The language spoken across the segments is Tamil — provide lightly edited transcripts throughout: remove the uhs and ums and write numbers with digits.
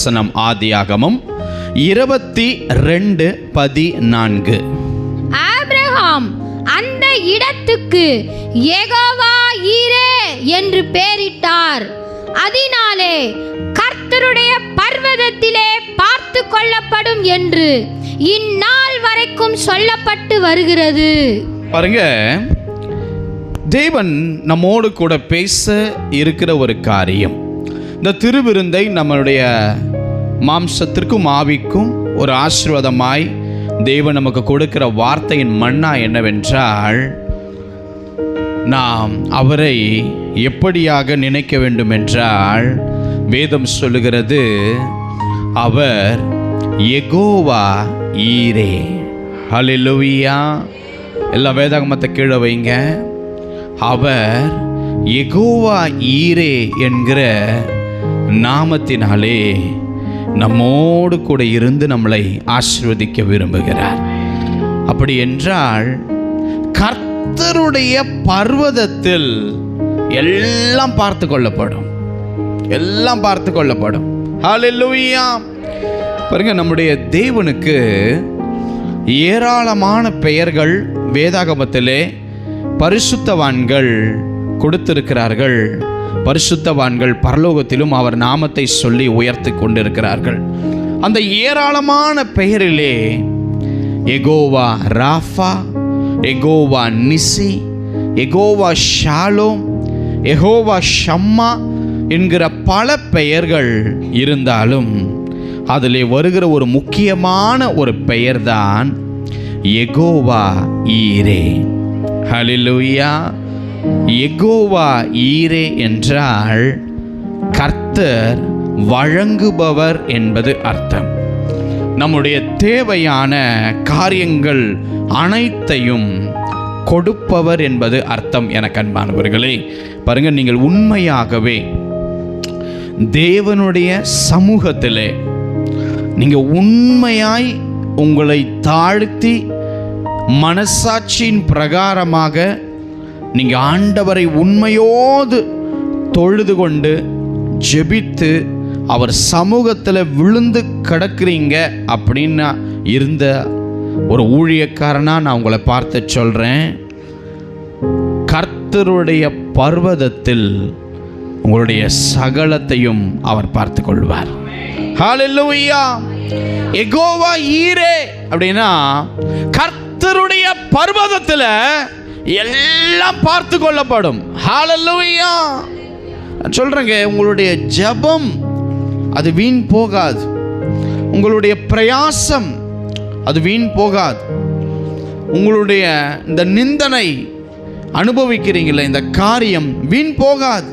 வசனம். ஆதியாகமம் 22:14. ஆபிரகாம் அந்த இடத்துக்கு யெகோவா ஈரே என்று பெயரிட்டார். அதனாலே கர்த்தருடைய பர்வதத்திலே பார்த்து கொள்ளப்படும் என்று இந்நாள் வரைக்கும் சொல்லப்பட்டு வருகிறது. பாருங்க, தேவன் நம்மோடு கூட பேச இருக்கிற ஒரு காரியம். இந்த திருவிருந்தை நம்மளுடைய மாம்சத்திற்கும் ஆவிக்கும் ஒரு ஆசீர்வாதமாய் தேவன் நமக்கு கொடுக்கிற வார்த்தையின் மன்னா என்னவென்றால், நாம் அவரை எப்படியாக நினைக்க வேண்டும் என்றால், வேதம் சொல்லுகிறது, அவர் யெகோவா ஈரே. ஹல்லேலூயா. எல்லா வேதாகமத்தை கீழே வைங்க. அவர் யெகோவா ஈரே என்கிற நாமத்தினாலே நம்மோடு கூட இருந்து நம்மளை ஆசீர்வதிக்க விரும்புகிறார். அப்படி என்றால் கர்த்தருடைய பர்வதத்தில் எல்லாம் பார்த்து கொள்ளப்படும், எல்லாம் பார்த்து கொள்ளப்படும். ஹல்லேலூயா. பாருங்க, நம்முடைய தேவனுக்கு ஏராளமான பெயர்கள் வேதாகமத்திலே பரிசுத்தவான்கள் கொடுத்திருக்கிறார்கள். பரிசுத்தவான்கள் பரலோகத்திலும் அவர் நாமத்தை சொல்லி உயர்த்தி கொண்டிருக்கிறார்கள். அந்த ஏராளமான பெயரிலே யெகோவா ராஃபா, யெகோவா நிசி, யெகோவா ஷாலோம், யெகோவா ஷம்மா என்கிற பல பெயர்கள் இருந்தாலும் அதிலே வருகிற ஒரு முக்கியமான ஒரு பெயர்தான் யெகோவா ஈரே. ஹல்லேலூயா. யெகோவா ஈரே என்றால் கர்த்தர் வழங்குபவர் என்பது அர்த்தம். நம்முடைய தேவையான காரியங்கள் அனைத்தையும் கொடுப்பவர் என்பது அர்த்தம். எனக்கு அன்பானவர்களே, பாருங்க, நீங்கள் உண்மையாகவே தேவனுடைய சமூகத்திலே நீங்கள் உண்மையாய் உங்களை தாழ்த்தி மனசாட்சியின் பிரகாரமாக நீங்கள் ஆண்டவரை உண்மையோடு தொழுது கொண்டு ஜெபித்து அவர் சமூகத்தில் விழுந்து கிடக்குறீங்க அப்படின்னு இருந்த ஒரு ஊழியக்காரனாக நான் உங்களை பார்த்து சொல்கிறேன், கர்த்தருடைய பர்வதத்தில் உங்களுடைய சகலத்தையும் அவர் பார்த்து கொள்வார். ஹல்லேலூயா. யெகோவா ஈரே அப்படின்னா கர்த்தருடைய பர்வதத்தில் எல்லாம் பார்த்து கொள்ளப்படும். ஹல்லேலூயா. நான் சொல்றேங்க, உங்களுடைய ஜெபம் அது வீண் போகாது, உங்களுடைய பிரயாசம் அது வீண் போகாது, உங்களுடைய இந்த நிந்தனை அனுபவிக்கிறீங்களே இந்த காரியம் வீண் போகாது,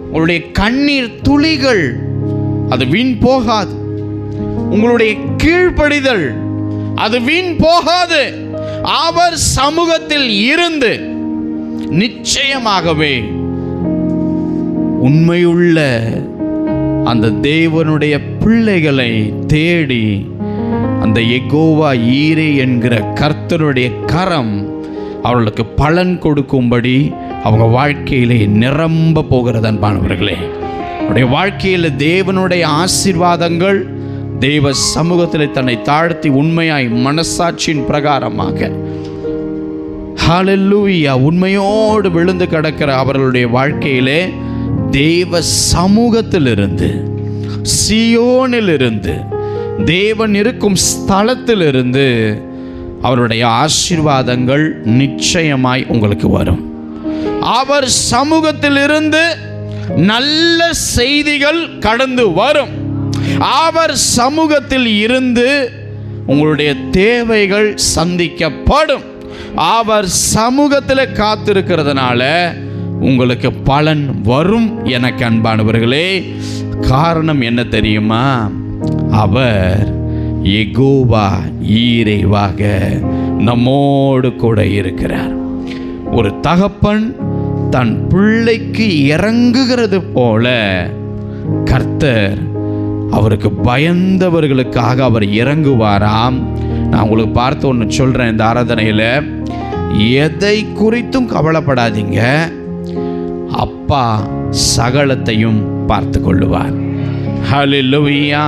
உங்களுடைய கண்ணீர் துளிகள் அது வீண் போகாது, உங்களுடைய கீழ்ப்படிதல் அது வீண் போகாது. அவர் சமூகத்தில் இருந்து நிச்சயமாகவே உண்மையுள்ள அந்த தேவனுடைய பிள்ளைகளை தேடி அந்த யெகோவா ஈரே என்கிற கர்த்தருடைய கரம் அவர்களுக்கு பலன் கொடுக்கும்படி அவங்க வாழ்க்கையிலே நிரம்ப போகிறது. அன்பானவர்களே, அவருடைய வாழ்க்கையில் தேவனுடைய ஆசீர்வாதங்கள் தேவ சமூகத்தில் தன்னை தாழ்த்தி உண்மையாய் மனசாட்சியின் பிரகாரமாக ஹல்லேலூயா உண்மையோடு விழுந்து கிடக்கிற அவர்களுடைய வாழ்க்கையிலே தேவ சமூகத்திலிருந்து, சீயோனிலிருந்து, தேவன் இருக்கும் ஸ்தலத்திலிருந்து அவருடைய ஆசீர்வாதங்கள் நிச்சயமாய் உங்களுக்கு வரும். அவர் சமூகத்திலிருந்து நல்ல செய்திகள் கடந்து வரும். அவர் சமூகத்தில் இருந்து உங்களுடைய தேவைகள் சந்திக்கப்படும். அவர் சமூகத்தில் காத்திருக்கிறதுனால உங்களுக்கு பலன் வரும். எனக்கு அன்பானவர்களே, காரணம் என்ன தெரியுமா? அவர் யெகோவா ஈரேவாக நம்மோடு கூட இருக்கிறார். ஒரு தகப்பன் தன் பிள்ளைக்கு இறங்குகிறது போல கர்த்தர் அவருக்கு பயந்தவர்களுக்காக அவர் இறங்குவாராம். நான் உங்களுக்கு பார்த்து ஒன்று சொல்கிறேன், இந்த ஆராதனையில் எதை குறித்தும் கவலைப்படாதீங்க, அப்பா சகலத்தையும் பார்த்து கொள்ளுவார். ஹல்லேலூயா.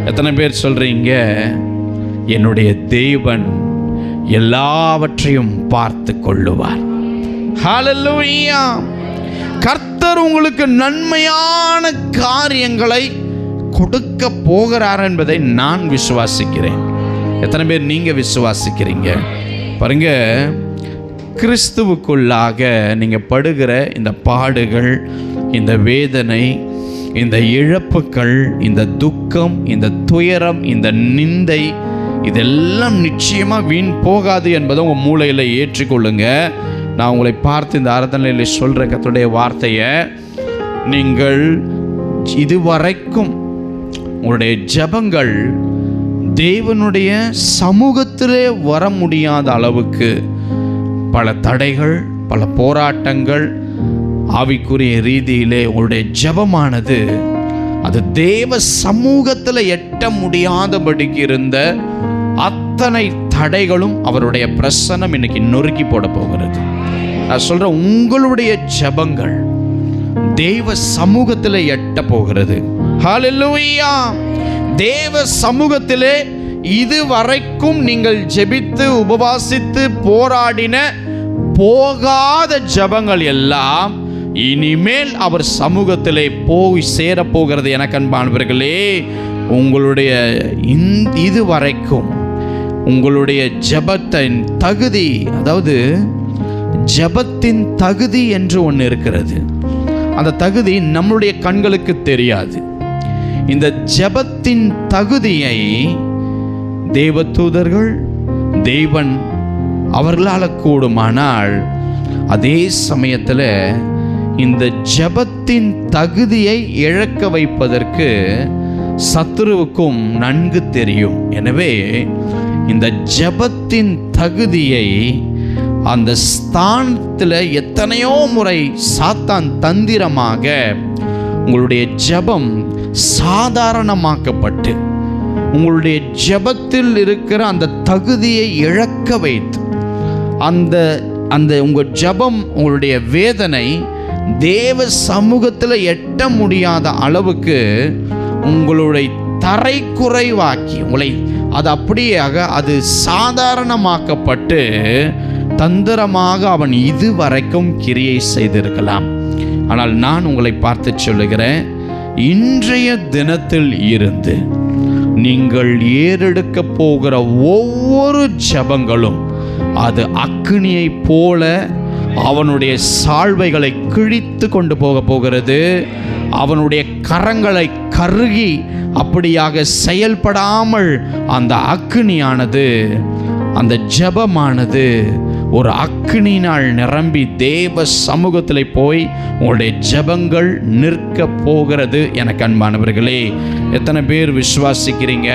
எத்தனை பேர் சொல்றீங்க, என்னுடைய தேவன் எல்லாவற்றையும் பார்த்து கொள்ளுவார்? ஹல்லேலூயா. கர்த்தர் உங்களுக்கு நன்மையான காரியங்களை கொடுக்க போகிறார் என்பதை நான் விசுவாசிக்கிறேன். எத்தனை பேர் நீங்க விசுவாசிக்கிறீங்க? பாருங்க, கிறிஸ்துவுக்குள்ளாக நீங்க படுகிற இந்த பாடுகள், இந்த வேதனை, இந்த இழப்புகள், இந்த துக்கம், இந்த துயரம், இந்த நிந்தை, இதெல்லாம் நிச்சயமா வீண் போகாது என்பதை உங்க மூளையில ஏற்றுக்கொள்ளுங்க. நான் உங்களை பார்த்து இந்த ஆராதனையில் சொல்ற கர்த்தருடைய வார்த்தையை நீங்கள் இதுவரைக்கும் உங்களுடைய ஜெபங்கள் தேவனுடைய சமூகத்திலே வர முடியாத அளவுக்கு பல தடைகள், பல போராட்டங்கள், ஆவிக்குரிய ரீதியிலே உங்களுடைய ஜெபமானது அது தேவ சமூகத்தில் எட்ட முடியாதபடிக்கு இருந்த அத்தனை தடைகளும் அவருடைய பிரசன்னம் இன்னைக்கு நொறுக்கி போட போகிறது. நான் சொல்றேன், உங்களுடைய ஜெபங்கள் தேவ சமூகத்தில் எட்ட போகிறது. ஹல்லேலூயா. தேவ சமூகத்திலே இதுவரைக்கும் நீங்கள் ஜெபித்து உபவாசித்து போராடின போகாத ஜெபங்கள் எல்லாம் இனிமேல் அவர் சமூகத்திலே போய் சேரப்போகிறது. எனக்கு அன்பானவர்களே, உங்களுடைய இதுவரைக்கும் உங்களுடைய ஜெபத்தின் தகுதி, அதாவது ஜெபத்தின் தகுதி என்று ஒன்று இருக்கிறது. அந்த தகுதி நம்முடைய கண்களுக்கு தெரியாது. இந்த ஜெபத்தின் தகுதியை தேவதூதர்கள், தேவன் அவர்களால் கூடுமானால், அதே சமயத்தில் இந்த ஜெபத்தின் தகுதியை இழக்க வைப்பதற்கு சத்துருவுக்கும் நன்கு தெரியும். எனவே இந்த ஜெபத்தின் தகுதியை அந்த ஸ்தானத்தில் எத்தனையோ முறை சாத்தான் தந்திரமாக உங்களுடைய ஜெபம் சாதாரணமாக்கப்பட்டு உங்களுடைய ஜெபத்தில் இருக்கிற அந்த தகுதியை இழக்க வைத்து அந்த உங்கள் ஜெபம், உங்களுடைய வேதனை தேவ சமூகத்தில் எட்ட முடியாத அளவுக்கு உங்களுடைய தரைக்குறைவாக்கி உங்களை அது அப்படியாக அது சாதாரணமாக்கப்பட்டு தந்திரமாக அவன் இதுவரைக்கும் கிரியை செய்திருக்கலாம். ஆனால் நான் உங்களை பார்த்து சொல்லுகிறேன், இன்றைய தினத்தில் இருந்து நீங்கள் ஏறெடுக்க போகிற ஒவ்வொரு ஜெபங்களும் அது அக்கினியை போல அவனுடைய சால்வைகளை கிழித்து கொண்டு போக போகிறது. அவனுடைய கரங்களை கருகி அப்படியாக செயல்படாமல் அந்த அக்கினியானது, அந்த ஜெபமானது ஒரு அக்கினியினால் நிரம்பி தேவ சமூகத்தில் போய் உங்களுடைய ஜெபங்கள் நிற்க போகிறது. எனக்கு அன்பானவர்களே, எத்தனை பேர் விசுவாசிக்கிறீங்க?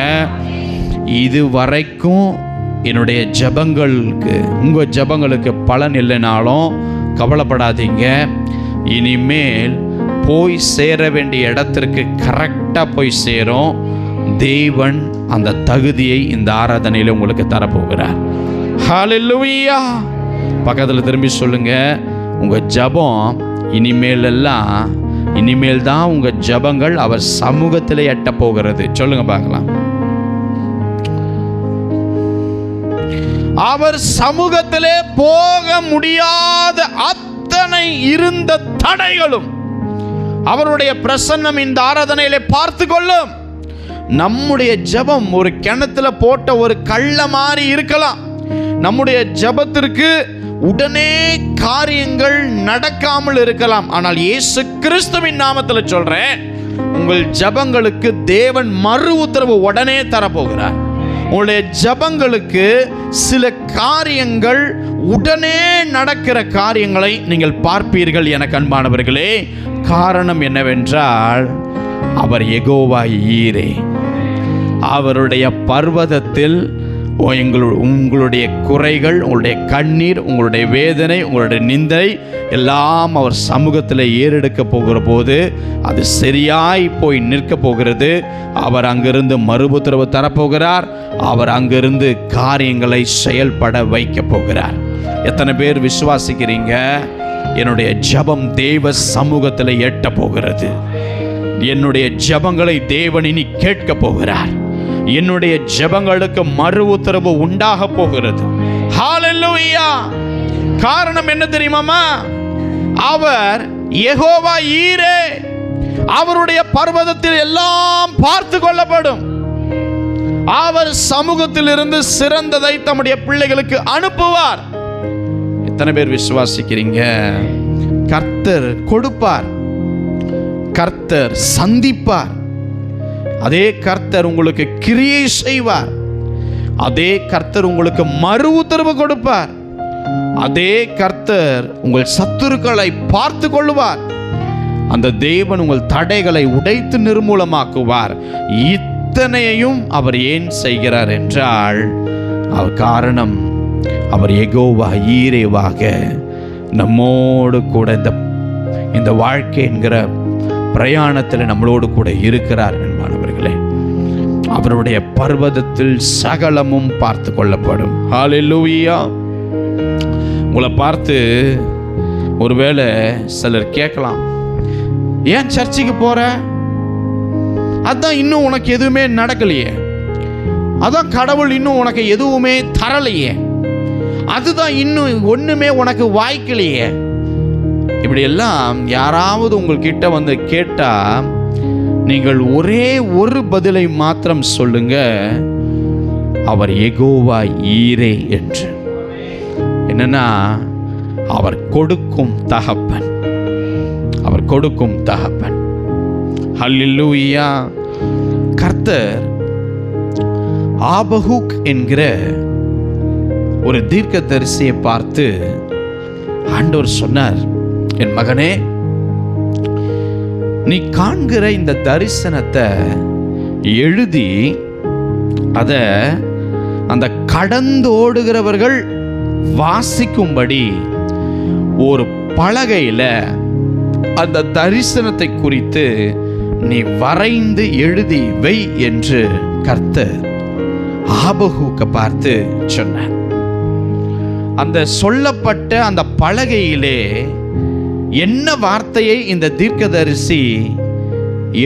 இது வரைக்கும் என்னுடைய ஜெபங்களுக்கு, உங்கள் ஜெபங்களுக்கு பலன் இல்லைனாலும் கவலைப்படாதீங்க. இனிமேல் போய் சேர வேண்டிய இடத்திற்கு கரெக்டாக போய் சேரும். தேவன் அந்த தகுதியை இந்த ஆராதனையில் உங்களுக்கு தரப்போகிறார். ஹல்லேலூயா. பக்கத்தில் திரும்பி சொல்லுங்க, உங்கள் ஜெபம் இனிமேல் தான் உங்கள் ஜெபங்கள் அவர் சமூகத்தில் எட்ட போகிறது. சொல்லுங்க பார்க்கலாம். அவர் சமூகத்திலே போக முடியாத அத்தனை இருந்த தடைகளும் அவருடைய பிரசன்னம் இந்த ஆராதனையிலே பார்த்து கொள்ளும். நம்முடைய ஜெபம் ஒரு கிணத்துல போட்ட ஒரு கள்ள மாதிரி இருக்கலாம். நம்முடைய ஜெபத்திற்கு உடனே காரியங்கள் நடக்காமல் இருக்கலாம். ஆனால் இயேசு கிறிஸ்துவின் நாமத்தில் சொல்றேன், உங்கள் ஜெபங்களுக்கு தேவன் மறு உத்தரவு உடனே தரப்போகிறார். உங்களுடைய ஜெபங்களுக்கு சில காரியங்கள் உடனே நடக்கிற காரியங்களை நீங்கள் பார்ப்பீர்கள். எனக்கு அன்பானவர்களே, காரணம் என்னவென்றால் அவர் யெகோவா ஈரே. அவருடைய பர்வதத்தில் உங்களுடைய குறைகள், உங்களுடைய கண்ணீர், உங்களுடைய வேதனை, உங்களுடைய நிந்தை எல்லாம் அவர் சமூகத்தில் ஏறெடுக்க போகிற போது அது சரியாய் போய் நிற்க போகிறது. அவர் அங்கிருந்து மறுபுத்திரவு தரப்போகிறார். அவர் அங்கிருந்து காரியங்களை செயல்பட வைக்க போகிறார். எத்தனை பேர் விசுவாசிக்கிறீங்க? என்னுடைய ஜெபம் தேவ சமூகத்தில் எட்ட போகிறது. என்னுடைய ஜெபங்களை தேவன் இனி கேட்க போகிறார். என்னுடைய ஜெபங்களுக்கு மறு உத்தரவு உண்டாக போகிறது. ஹல்லேலூயா. காரணம் என்ன தெரியுமா? அவர் யெகோவா ஈரே. அவருடைய பர்வதத்தில் எல்லாம் பார்த்து கொள்ளப்படும். அவர் சமூகத்தில் இருந்து சிறந்ததை தம்முடைய பிள்ளைகளுக்கு அனுப்புவார். எத்தனை பேர் விசுவாசிக்கிறீங்க? கர்த்தர் கொடுப்பார், கர்த்தர் சந்திப்பார், அதே கர்த்தர் உங்களுக்கு கிரியை செய்வார், அதே கர்த்தர் உங்களுக்கு மறு உத்தரவு கொடுப்பார், அதே கர்த்தர் உங்கள் சத்துருக்களை பார்த்து கொள்ளுவார். அந்த தேவன் உங்கள் தடைகளை உடைத்து நிர்மூலமாக்குவார். இத்தனையையும் அவர் ஏன் செய்கிறார் என்றால், அவர் காரணம் அவர் யெகோவா ஈரேவாக நம்மோடு கூட இந்த வாழ்க்கை என்கிற பிரயாணத்தில் நம்மளோடு கூட இருக்கிறார். என்பானவர்களே, அவருடைய பர்வதத்தில் சகலமும் பார்த்து கொள்ளப்படும். ஹல்லேலூயா. உங்களை பார்த்து ஒருவேளை சிலர் கேட்கலாம், ஏன் சர்ச்சுக்கு போற? அதான் இன்னும் உனக்கு எதுவுமே நடக்கலையே, அதான் கடவுள் இன்னும் உனக்கு எதுவுமே தரலையே, அதுதான் இன்னும் ஒண்ணுமே உனக்கு வாய்க்கலையே. இப்படி எல்லாம் யாராவது உங்கள்கிட்ட வந்து கேட்டா, நீங்கள் ஒரே ஒரு பதிலை மாத்திரம் சொல்லுங்க, அவர் யெகோவா ஈரே என்று. என்னன்னா, அவர் கொடுக்கும் தகப்பன், அவர் கொடுக்கும் தகப்பன். ஹல்லேலூயா. கர்த்தர் ஆபகுக் என்கிற ஒரு தீர்க்கதரிசியை பார்த்து ஆண்டவர் சொன்னார், என் மகனே, நீ காண்கிற இந்த தரிசனத்தை எழுதி அத அந்த கடந்தோடுகிறவர்கள் வாசிக்கும்படி ஒரு பலகையில அந்த தரிசனத்தை குறித்து நீ வரைந்து எழுதி வை என்று கர்த்தர் ஆபகுக்கை பார்த்து சொன்னார். அந்த சொல்லப்பட்ட அந்த பலகையிலே என்ன வார்த்தையை இந்த தீர்க்கதரிசி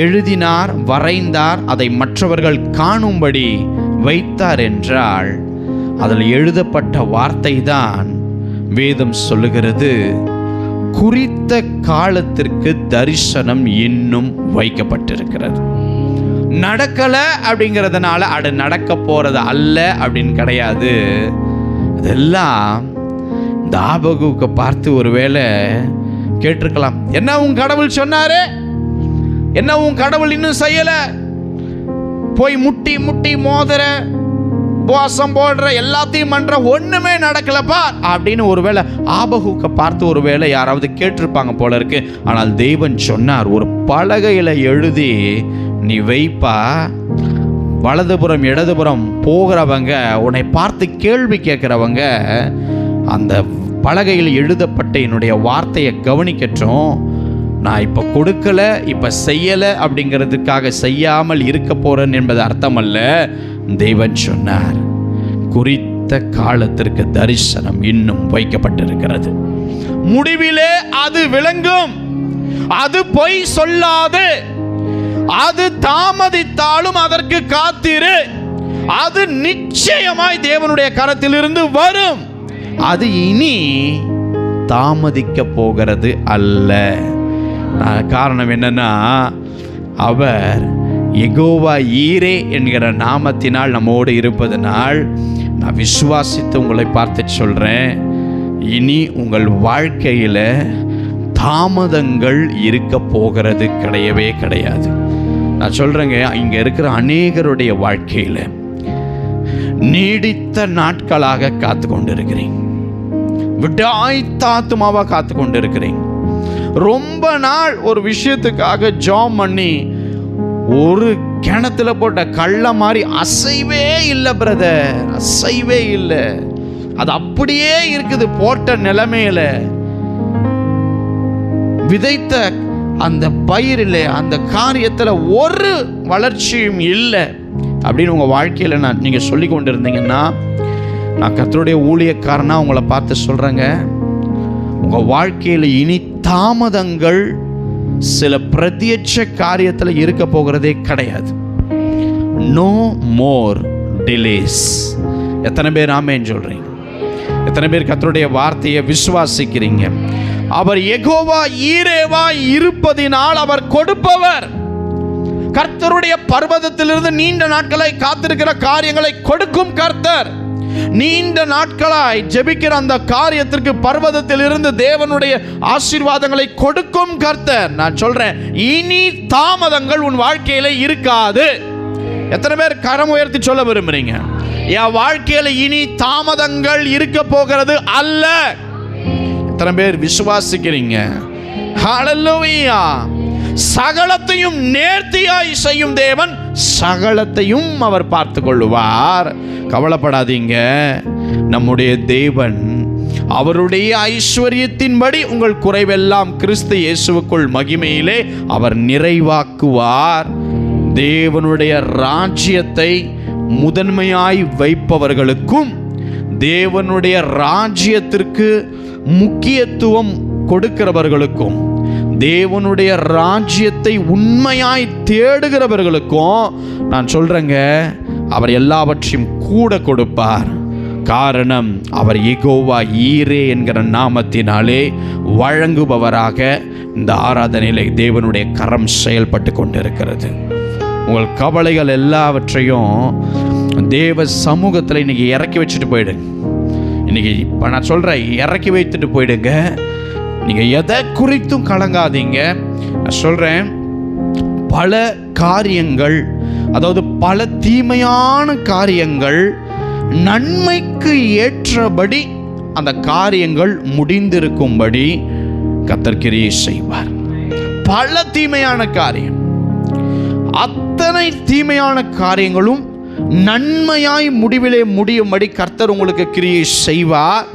எழுதினார், வரைந்தார், அதை மற்றவர்கள் காணும்படி வைத்தார் என்றால், அதில் எழுதப்பட்ட வார்த்தை தான் வேதம் சொல்லுகிறது, குறித்த காலத்திற்கு தரிசனம் இன்னும் வைக்கப்பட்டிருக்கிறது. நடக்கல அப்படிங்கிறதுனால அது நடக்க போறது அல்ல அப்படின்னு கிடையாது. அதெல்லாம் இந்த ஆபகுக்கை பார்த்து ஒருவேளை கேட்டிருக்கலாம், என்ன உன் கடவுள் சொன்னாரு, என்ன உன் கடவுள் இன்னும் செய்யல, போய் முட்டி முட்டி மோதுற, உபவாசம் போடுற, எல்லாத்தையும் பண்ற, ஒண்ணுமே நடக்கலப்பா அப்படின்னு ஒருவேளை ஆபகுக்கை பார்த்து ஒருவேளை யாராவது கேட்டிருப்பாங்க போல இருக்கு. ஆனால் தேவன் சொன்னார், ஒரு பலகையில எழுதி நீ வைப்பா, வலதுபுறம் இடதுபுறம் போகிறவங்க, உன்னை பார்த்து கேள்வி கேட்கிறவங்க அந்த பலகையில் எழுதப்பட்ட என்னுடைய வார்த்தையை கவனிக்கட்டும். நான் இப்போ கொடுக்கல, இப்போ செய்யலை அப்படிங்கிறதுக்காக செய்யாமல் இருக்க போறேன் என்பது அர்த்தம் அல்ல. தேவன் சொன்னார், குறித்த காலத்திற்கு தரிசனம் இன்னும் வைக்கப்பட்டிருக்கிறது, முடிவிலே அது விளங்கும், அது பொய் சொல்லாது, அது தாமதித்தாலும் அதற்கு காத்திரு, அது நிச்சயமாய் தேவனுடைய கரத்திலிருந்து வரும், அது இனி தாமதிக்க போகிறது அல்ல. காரணம் என்னன்னா, அவர் யெகோவா ஈரே என்கிற நாமத்தினால் நம்மோடு இருப்பதனால் நான் விசுவாசித்து உங்களை பார்த்து சொல்றேன், இனி உங்கள் வாழ்க்கையில தாமதங்கள் இருக்க போகிறது கிடையவே கிடையாது. நான் சொல்றேங்க, இங்க இருக்கிற அநேகருடைய வாழ்க்கையில நீடித்த நாட்களாக காத்து கொண்டிருக்கிறீங்க, விடாய்த்தாத்துமாவா காத்து கொண்டிருக்கிறீங்க. ரொம்ப நாள் ஒரு விஷயத்துக்காக ஜாம் பண்ணி ஒரு கிணத்துல போட்ட கள்ள மாதிரி அசைவே இல்லை பிரதர், அசைவே இல்லை, அது அப்படியே இருக்குது போட்ட நிலைமையில. விதைத்த அந்த பயிரில் அந்த காரியத்தில் ஒரு வளர்ச்சியும் இல்லை அப்படின்னு உங்கள் வாழ்க்கையில் நீங்கள் சொல்லி கொண்டு இருந்தீங்கன்னா, நான் கர்த்தருடைய ஊழியக்காரனா உங்களை பார்த்து சொல்கிறேங்க, உங்கள் வாழ்க்கையில் இனி தாமதங்கள் சில பிரத்யட்ச காரியத்தில் இருக்க போகிறதே கிடையாது. No more delays. எத்தனை பேர் ஆமென் சொல்றீங்க? எத்தனை பேர் கர்த்தருடைய வார்த்தையை விசுவாசிக்கிறீங்க? அவர் யெகோவா ஈரேவா இருப்பதினால் அவர் கொடுப்பவர். கர்த்தருடைய பர்வதத்திலிருந்து நீண்ட நாட்களை காத்திருக்கிற காரியங்களை கொடுக்கும் கர்த்தர். நீண்ட நாட்களாய் ஜெபிக்கிற அந்த காரியத்திற்கு பர்வதத்தில் இருந்து தேவனுடைய ஆசீர்வாதங்களை கொடுக்கும் கர்த்தர். நான் சொல்றேன், இனி தாமதங்கள் உன் வாழ்க்கையில இருக்காது. எத்தனை பேர் கரம் உயர்த்தி சொல்ல விரும்புறீங்க? என் வாழ்க்கையில இனி தாமதங்கள் இருக்க போகிறது அல்ல. எத்தனை பேர் விசுவாசிக்கிறீங்க? ஹல்லேலூயா. சகலத்தையும் நேர்த்தியாய் செய்யும் தேவன் சகலத்தையும் அவர் பார்த்து கொள்ளுவார். கவலைப்படாதீங்க. நம்முடைய தேவன் அவருடைய ஐஸ்வர்யத்தின்படி உங்கள் குறைவெல்லாம் கிறிஸ்து இயேசுவுக்குள் மகிமையிலே அவர் நிறைவாக்குவார். தேவனுடைய ராஜ்யத்தை முதன்மையாய் வைப்பவர்களுக்கும் தேவனுடைய ராஜ்யத்திற்கு முக்கியத்துவம் கொடுக்கிறவர்களுக்கும் தேவனுடைய ராஜ்யத்தை உண்மையாய் தேடுகிறவர்களுக்கும் நான் சொல்றேங்க, அவர் எல்லாவற்றையும் கூட கொடுப்பார். காரணம், அவர் யெகோவா ஈரே என்கிற நாமத்தினாலே வழங்குபவராக இந்த ஆராதனையிலே தேவனுடைய கரம் செயல்பட்டு கொண்டிருக்கிறது. உங்கள் கவலைகள் எல்லாவற்றையும் தேவ சமூகத்தில் இன்னைக்கு இறக்கி வச்சுட்டு போயிடுங்க. இன்னைக்கு இப்போ நான் சொல்கிறேன், இறக்கி வைத்துட்டு போயிடுங்க. நீங்கள் எதை குறித்தும் கலங்காதீங்க. நான் சொல்கிறேன், பல காரியங்கள், அதாவது பல தீமையான காரியங்கள் நன்மைக்கு ஏற்றபடி அந்த காரியங்கள் முடிந்திருக்கும்படி கர்த்தர் கிரியை செய்வார். பல தீமையான காரியம், அத்தனை தீமையான காரியங்களும் நன்மையாய் முடிவிலே முடியும்படி கர்த்தர் உங்களுக்கு கிரியை செய்வார்.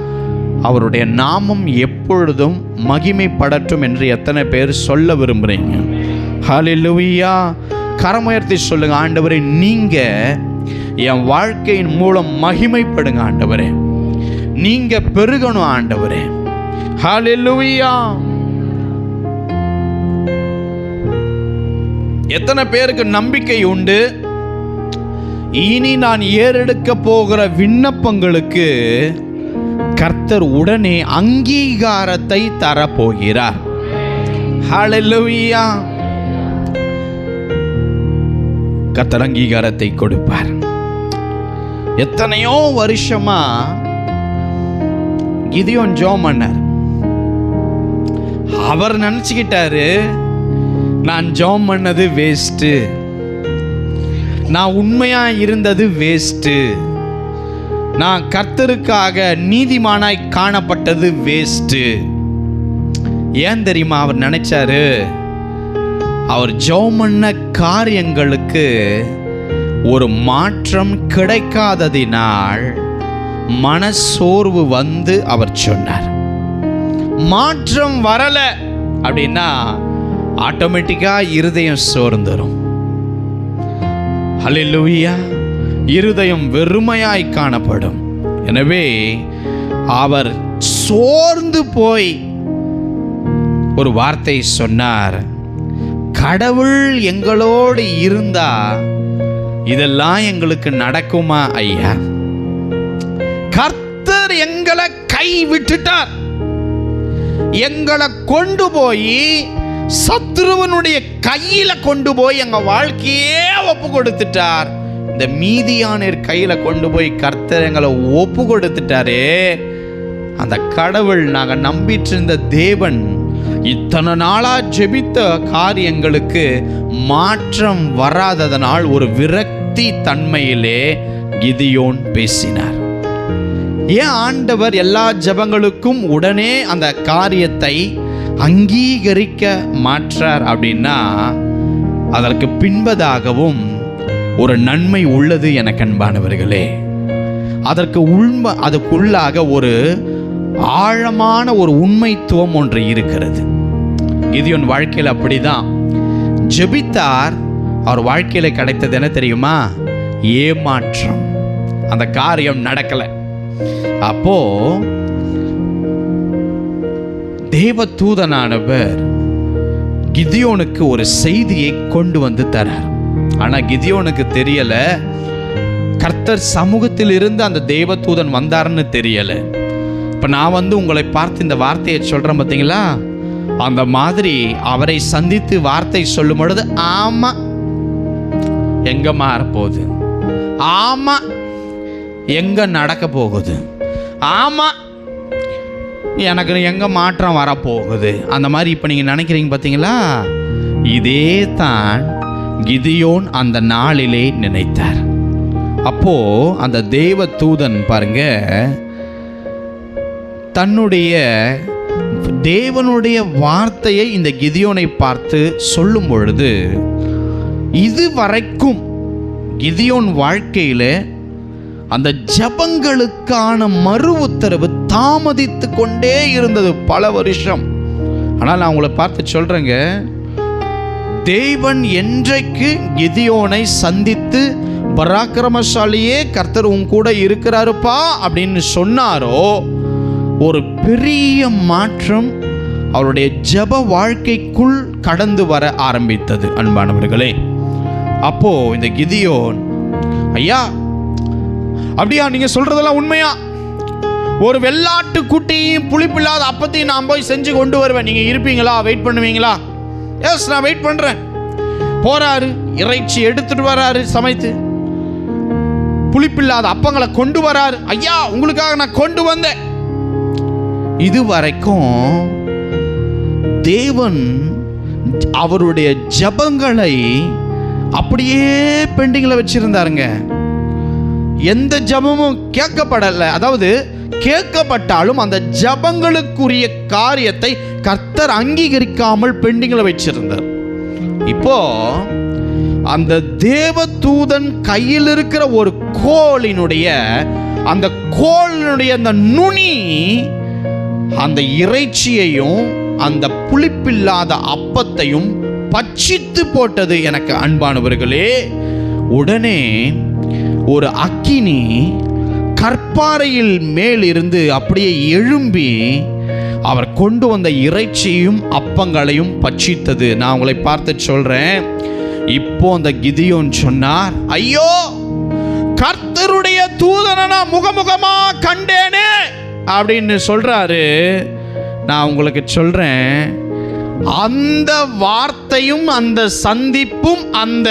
அவருடைய நாமம் எப்பொழுதும் மகிமைப்படட்டும் என்று எத்தனை பேர் சொல்ல விரும்புகிறீங்க? ஹல்லேலூயா. கரமுயர்த்தி சொல்லுங்க, ஆண்டவரே நீங்க என் வாழ்க்கையின் மூலம் மகிமைப்படுங்க ஆண்டவரே, நீங்க பெருகணும் ஆண்டவரே. ஹல்லேலூயா. எத்தனை பேருக்கு நம்பிக்கை உண்டு? இனி நான் ஏறெடுக்க போகிற விண்ணப்பங்களுக்கு கர்த்தர் உடனே அங்கீகாரத்தை தரப்போகிறார். ஹல்லேலூயா. கர்த்தர் அங்கீகாரத்தை கொடுப்பார். எத்தனையோ வருஷமா கிதியோன் ஜெபம் பண்ணார். அவர் நினைச்சுக்கிட்டாரு, நான் ஜெபம் பண்ணது வேஸ்ட், நான் உண்மையா இருந்தது வேஸ்ட், நான் கர்த்தருக்காக நீதிமானாய் காணப்பட்டது வேஸ்ட். ஏன் தெரியுமா அவர் நினைச்சாரு? அவர் ஜெபம் பண்ண காரியங்களுக்கு ஒரு மாற்றம் கிடைக்காததினால் மனசோர்வு வந்து அவர் சொன்னார். மாற்றம் வரல அப்படின்னா ஆட்டோமேட்டிக்கா இருதயம் சோர்ந்துரும். ஹல்லேலூயா. இருதயம் வெறுமையாய் காணப்படும். எனவே அவர் சோர்ந்து போய் ஒரு வார்த்தை சொன்னார், கடவுள் எங்களோடு இருந்தா இதெல்லாம் எங்களுக்கு நடக்குமா ஐயா? கர்த்தர் எங்களை கை விட்டுட்டார், எங்களை கொண்டு போய் சத்ருவனுடைய கையில கொண்டு போய் எங்க வாழ்க்கையே ஒப்பு கொடுத்துட்டார். இந்த மீதியானர் கையில கொண்டு போய் கர்த்தர் எங்களை ஒப்பு கொடுத்துட்டாரே, அந்த கடவுள், நாங்க நம்பிட்டு இருந்த தேவன், இத்தனை நாளா ஜெபித்த காரியங்களுக்கு மாற்றம் வராததனால் ஒரு விரக்தி தன்மையிலே கிதியோன் பேசினார். ஏன் ஆண்டவர் எல்லா ஜெபங்களுக்கும் உடனே அந்த காரியத்தை அங்கீகரிக்க மாற்றார் அப்படின்னா, அதற்கு பின்பதாகவும் ஒரு நன்மை உள்ளது எனக்கு அன்பானவர்களே. அதுக்குள்ளாக ஒரு ஆழமான ஒரு உண்மைத்துவம் ஒன்று இருக்கிறது. கிதியோன் வாழ்க்கையில் அப்படிதான் ஜெபித்தார். அவர் வாழ்க்கையில கிடைத்தது என்ன தெரியுமா? ஏமாற்றம். அந்த காரியம் நடக்கல. அப்போ தேவதூதனானவர் கிதியோனுக்கு ஒரு செய்தியை கொண்டு வந்து தரார். ஆனால் கிதியோனுக்கு தெரியல, கர்த்தர் சமூகத்தில் இருந்து அந்த தேவதூதன் வந்தாருன்னு தெரியல. இப்போ நான் உங்களை பார்த்து இந்த வார்த்தையை சொல்கிறேன் பார்த்தீங்களா, அந்த மாதிரி அவரை சந்தித்து வார்த்தை சொல்லும் பொழுது, ஆமாம் எங்கே மாறப்போகுது, ஆமாம் எங்கே நடக்க போகுது, ஆமாம் எனக்கு எங்கே மாற்றம் வரப்போகுது, அந்த மாதிரி இப்போ நீங்கள் நினைக்கிறீங்க பார்த்தீங்களா, இதே தான் கிதியோன் அந்த நாளிலே நினைத்தார். அப்போ அந்த தேவ தூதன் பாருங்க, தன்னுடைய தேவனுடைய வார்த்தையை இந்த கிதியோனை பார்த்து சொல்லும் பொழுது, இதுவரைக்கும் கிதியோன் வாழ்க்கையில் அந்த ஜபங்களுக்கான மறு உத்தரவு தாமதித்து கொண்டே இருந்தது பல வருஷம். ஆனால் நான் உங்களை பார்த்து சொல்றேங்க, தேவன் என்றைக்கு கிதியோனை சந்தித்து பராக்கிரமசாலியே கர்த்தர் உன் கூட இருக்கிறாருப்பா அப்படின்னு சொன்னாரோ, ஒரு பெரிய மாற்றம் அவருடைய ஜப வாழ்க்கைக்குள் கடந்து வர ஆரம்பித்தது. அன்பானவர்களே, அப்போ இந்த கிதியோன், ஐயா அப்படியா நீங்க சொல்றதெல்லாம் உண்மையா? ஒரு வெள்ளாட்டு குட்டியும் புளிப்பில்லாத அப்பத்தையும் நான் போய் செஞ்சு கொண்டு வருவேன், நீங்க இருப்பீங்களா, வெயிட் பண்ணுவீங்களா? எஸ், நான் வெயிட் பண்றேன். போறாரு, இறைச்சி எடுத்துட்டு வராரு, சமைத்து புளிப்பில்லாத அப்பங்களை கொண்டு வராரு. ஐயா உங்களுக்காக நான் கொண்டு வந்தேன். இதுவரைக்கும் தேவன் அவருடைய ஜபங்களை அப்படியே பெண்டிங்ல வச்சிருந்தாருங்க. எந்த ஜபமும் கேட்கப்படல. அதாவது கேட்கப்பட்டாலும் அந்த ஜபங்களுக்குரிய காரியத்தை கர்த்தர் அங்கீகரிக்காமல் பெண்டிங்ல வச்சிருந்தார். இப்போ அந்த தேவதூதன் கையில் இருக்கிற ஒரு கோலினுடைய அந்த நுனி அந்த இறைச்சியையும் அந்த புளிப்பில்லாத அப்பத்தையும் பட்சித்து போட்டது. எனக்கு அன்பானவர்களே, உடனே ஒரு அக்கினி கற்பாறையில் மேல் இருந்து அப்படியே எழும்பி அவர் கொண்டு வந்த இறைச்சியும் அப்பங்களையும் பட்சித்தது. நான் உங்களை பார்த்து சொல்றேன், இப்போ அந்த கிதியோன் சொன்னார், ஐயோ கர்த்தருடைய தூதனை நான் முகமுகமா கண்டேனே அப்படின்னு சொல்றாரு. நான் உங்களுக்கு சொல்றேன், அந்த வார்த்தையும் அந்த சந்திப்பும் அந்த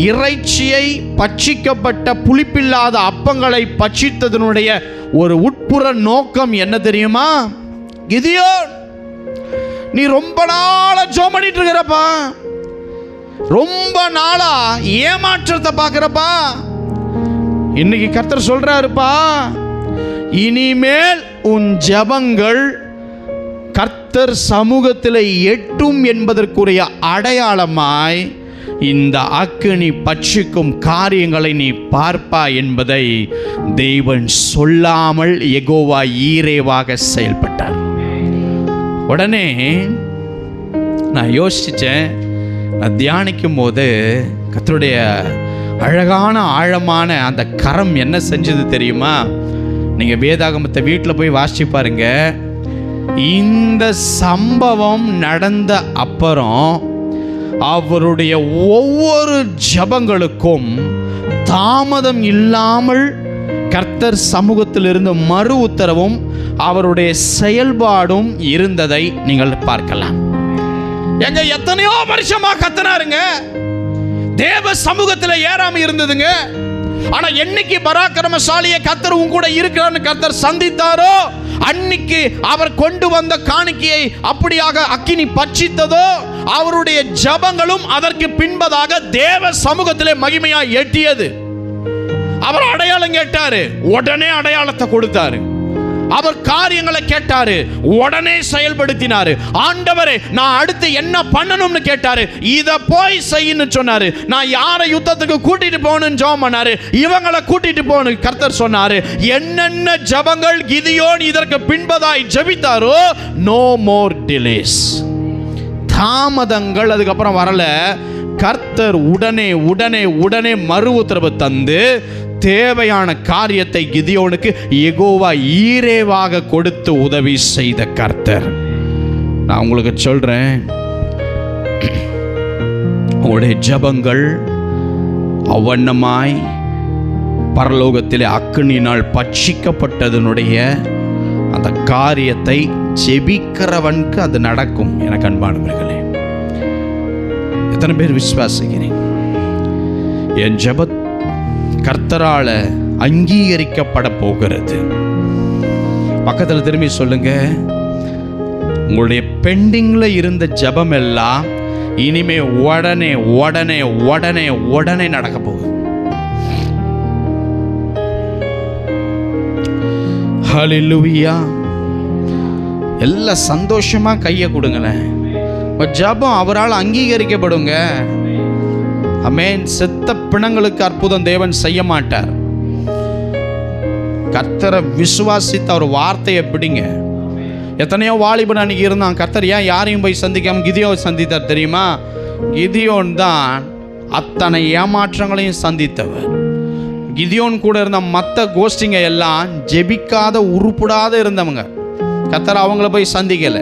இறைச்சியை பட்சிக்கப்பட்ட புளிப்பில்லாத அப்பங்களை பட்சித்ததனுடைய ஒரு உட்புற நோக்கம் என்ன தெரியுமா? கிதியோன், நீ ரொம்ப நாளா ஜெபம் பண்ணிட்டு இருக்கிறப்பா, ரொம்ப நாளா ஏமாற்றத்தை பார்க்கிறப்பா. இன்னைக்கு கர்த்தர் சொல்றாருப்பா, இனிமேல் உன் ஜெபங்கள் கர்த்தர் சமூகத்தில் எட்டும் என்பதற்குரிய அடையாளமாய் இந்த அக்கினி பட்சிக்கும் காரியங்களை நீ பார்ப்பா என்பதை தேவன் சொல்லாமல் யெகோவா ஈரேவாக செயல்பட்டார். உடனே நான் யோசிச்சேன், நான் தியானிக்கும் போது கர்த்தருடைய அழகான ஆழமான அந்த கரம் என்ன செஞ்சது தெரியுமா? நீங்கள் வேதாகமத்தை வீட்டில் போய் வாசிச்சு பாருங்க. இந்த சம்பவம் நடந்த அப்புறம் அவருடைய ஒவ்வொரு ஜபங்களுக்கும் தாமதம் இல்லாமல் கர்த்தர் சமூகத்திலிருந்து மறு உத்தரவும் அவருடைய செயல்பாடும் இருந்ததை நீங்கள் பார்க்கலாம். எங்க எத்தனையோ வருஷமா கத்தனாருங்க, தேவ சமூகத்தில் ஏறாம இருந்ததுங்க. ஆனா என்னைக்கு பராக்கிரமசாலியை கர்த்தர் உன் கூட இருக்கிறான்னு கர்த்தர் சந்தித்தாரோ, அன்னைக்கு அவர் கொண்டு வந்த காணிக்கையை அப்படியாக அக்கினி பட்சித்ததோ, அவருடைய ஜபங்களும் அதற்கு பின்பதாக தேவ சமூகத்திலே மகிமையா எட்டியது. அவர் அடையாளம் கேட்டாரு, உடனே அடையாளத்தை கொடுத்தாரு. அவர் காரியங்களை கேட்டாரு, உடனே செயல்படுத்தினாரு. ஆண்டவரே நான் அடுத்து என்ன பண்ணணும்னு கேட்டாரு, இத போய் செய்யன்னு சொன்னாரு. நான் யாரை யுத்தத்துக்கு கூட்டிட்டு போகணும்னு ஜெபம் பண்ணாரு, இவங்களை கூட்டிட்டு போகணும் கர்த்தர் சொன்னாரு. என்னென்ன ஜபங்கள் கிதியோன் இதற்கு பின்பதாய் ஜெபித்தாரோ, நோ மோர் டிலேஸ், தாமதங்கள் அதுக்கப்புறம் வரல. கர்த்தர் உடனே உடனே உடனே மறு உத்தரவு தந்து தேவையான காரியத்தை கிதியோனுக்கு யெகோவா ஈரேவாக கொடுத்து உதவி செய்த கர்த்தர். நான் உங்களுக்கு சொல்றேன், உங்களுடைய ஜெபங்கள் அவ்வண்ணமாய் பரலோகத்திலே அக்கினியினால் பட்சிக்கப்பட்டதனுடைய அந்த காரியத்தை ஜெபிக்கிறவனுக்கு அது நடக்கும். எனக்கு அன்பானவர்களே, எத்தனை பேர் விசுவாசிக்கிறீங்க? என் ஜெப கர்த்தரால அங்கீகரிக்கப்பட போகிறது. பக்கத்தில் திரும்பி சொல்லுங்க, உங்களுடைய பெண்டிங்ல இருந்த ஜெபம் எல்லாம் இனிமே உடனே உடனே உடனே உடனே நடக்க போகுது. ஹல்லேலூயா. எல்லாம் சந்தோஷமா கையை கொடுங்களேன். ஜெபம் அவரால் அங்கீகரிக்கப்படுங்க. ஆமென். செத்த பிணங்களுக்கு அற்புதம் தேவன் செய்ய மாட்டார். கர்த்தரை விசுவாசித்த ஒரு வார்த்தையை பிடிங்க. எத்தனையோ வாலிபன் அன்னைக்கு இருந்தான். கர்த்தர் ஏன் யாரையும் போய் சந்திக்காம கிதியோனை சந்தித்தார் தெரியுமா? கிதியோன் தான் அத்தனை ஏமாற்றங்களையும் சந்தித்தவர். கிதியோன் கூட இருந்த மற்ற கோஷ்டிங்க எல்லாம் ஜெபிக்காத உருப்படாத இருந்தவங்க. கர்த்தர் அவங்கள போய் சந்திக்கல.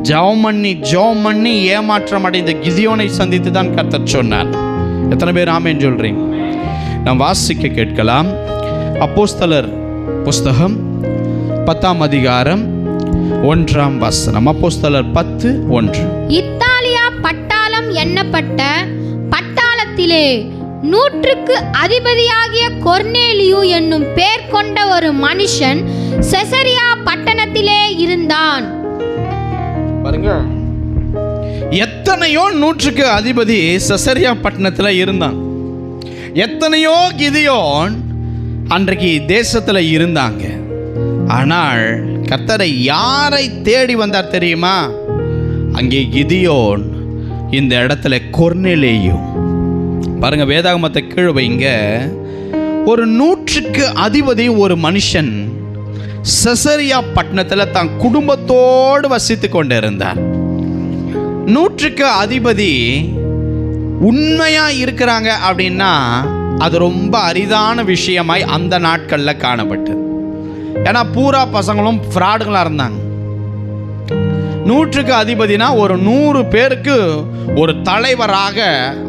ஜெபம் பண்ணி ஏமாற்றம் அடைந்த கிதியோனை சந்தித்து தான் கர்த்தர் சொன்னார். எத்தனை பேர் ஆமென் சொல்றீங்க? நாம் வாசிக்க கேட்கலாம். அப்போஸ்தலர் புஸ்தகம் 10ஆம் அதிகாரம் 1ஆம் வசனம். அப்போஸ்தலர் 10:1. இத்தாலியா பட்டாளம் எண்ணப்பட்ட பட்டாளத்திலே 100க்கு அதிபதியாகிய கொர்நேலியு என்னும் பேர் கொண்ட ஒரு மனுஷன் செசரியா பட்டணத்திலே இருந்தான். பாருங்க, எத்தனையோ 100க்கு அதிபதி செசரியா பட்டணத்துல இருந்தான். எத்தனையோ கிதியோன் அன்றைக்கு தேசத்துல இருந்தாங்க. ஆனால் கர்த்தரை யாரை தேடி வந்தார் தெரியுமா? அங்கே கிதியோன், இந்த இடத்துல கொர்நேலியு. பாருங்க, வேதாகமத்தை கீழே வைங்க. ஒரு 100க்கு அதிபதி ஒரு மனுஷன் செசரியா பட்டணத்தில் தான் குடும்பத்தோடு வசித்து கொண்டிருந்தார். 100க்கு அதிபதி உண்மையா இருக்கிறாங்க அப்படின்னா அது ரொம்ப அரிதான விஷயமாய் அந்த நாட்களில் காணப்பட்டது. ஏன்னா பூரா பசங்களும் ஃப்ராடுகளாக இருந்தாங்க. 100க்கு அதிபதினா ஒரு 100 பேருக்கு ஒரு தலைவராக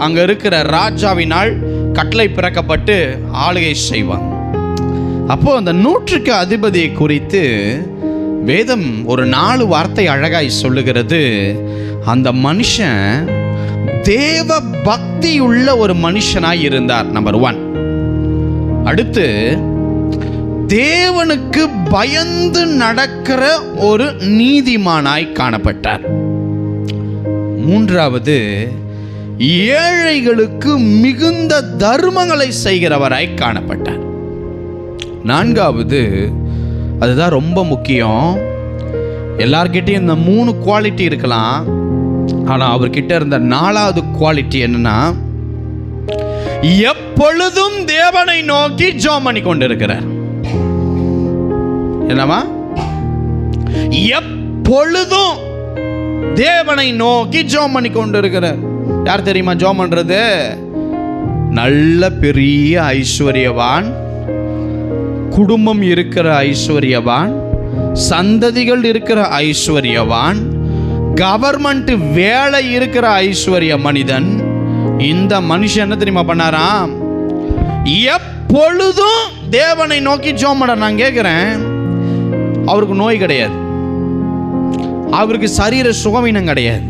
அங்கே இருக்கிற ராஜாவினால் கட்டளை பிறக்கப்பட்டு ஆளுகை செய்வாங்க. அப்போ அந்த 100க்கு அதிபதியை குறித்து வேதம் ஒரு 4 வார்த்தை அழகாய் சொல்லுகிறது. அந்த மனுஷன் தேவ பக்தி உள்ள ஒரு மனுஷனாய் இருந்தார். நம்பர் 1. அடுத்து, தேவனுக்கு பயந்து நடக்கிற ஒரு நீதிமானாய் காணப்பட்டார். 3வது, ஏழைகளுக்கு மிகுந்த தர்மங்களை செய்கிறவராய் காணப்பட்டார். 4வது, அதுதான் ரொம்ப முக்கியம். எல்லார்கிட்டையும் இந்த 3 குவாலிட்டி இருக்கலாம். ஆனால் அவர்கிட்ட இருந்த 4வது குவாலிட்டி என்னன்னா, எப்பொழுதும் தேவனை நோக்கி ஜெபம் பண்ணி கொண்டிருக்கிறார். என்னவா? எப்பொழுதும் தேவனை நோக்கி ஜெபம் பண்ணி கொண்டிருக்கிறார். யார் தெரியுமா ஜெபம் பண்றது? நல்ல பெரிய ஐஸ்வர்யவான், குடும்பம் இருக்கிற ஐஸ்வர்யவான், சந்ததிகள் இருக்கிற ஐஸ்வர்யவான், கவர்மெண்ட் வேலை இருக்கிற ஐஸ்வர்ய மனிதன். இந்த மனுஷன் என்ன தெரியுமா பண்ணாராம்? எப்பொழுதும் தேவனை நோக்கி ஜெபம் பண்ண. நான் கேட்கிறேன், அவருக்கு நோய் கிடையாது, அவருக்கு சரீர சுகவீனம் கிடையாது,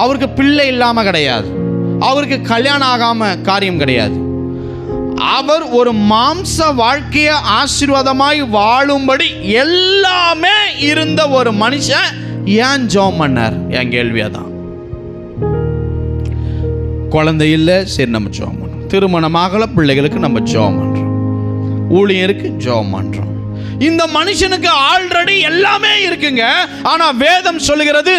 அவருக்கு பிள்ளை இல்லாம கிடையாது, அவருக்கு கல்யாணம் ஆகாம காரியம் கிடையாது. அவர் ஒரு மாம்ச வாழ்க்கையை ஆசீர்வாதமாய் வாழும்படி எல்லாமே இருந்த ஒரு மனுஷன் ஏன் ஜெபம் பண்ணார்? என் கேள்வியாதான். குழந்தை இல்லை, சரி நம்ம ஜெபம் பண்றோம். திருமணமாகல, பிள்ளைகளுக்கு நம்ம ஜெபம் பண்றோம். ஊழியருக்கு ஜெபம் பண்றோம். இந்த மனுஷனுக்கு ஆல்ரெடி எல்லாமே இருக்குங்க. ஆனா வேதம் சொல்லுகிறது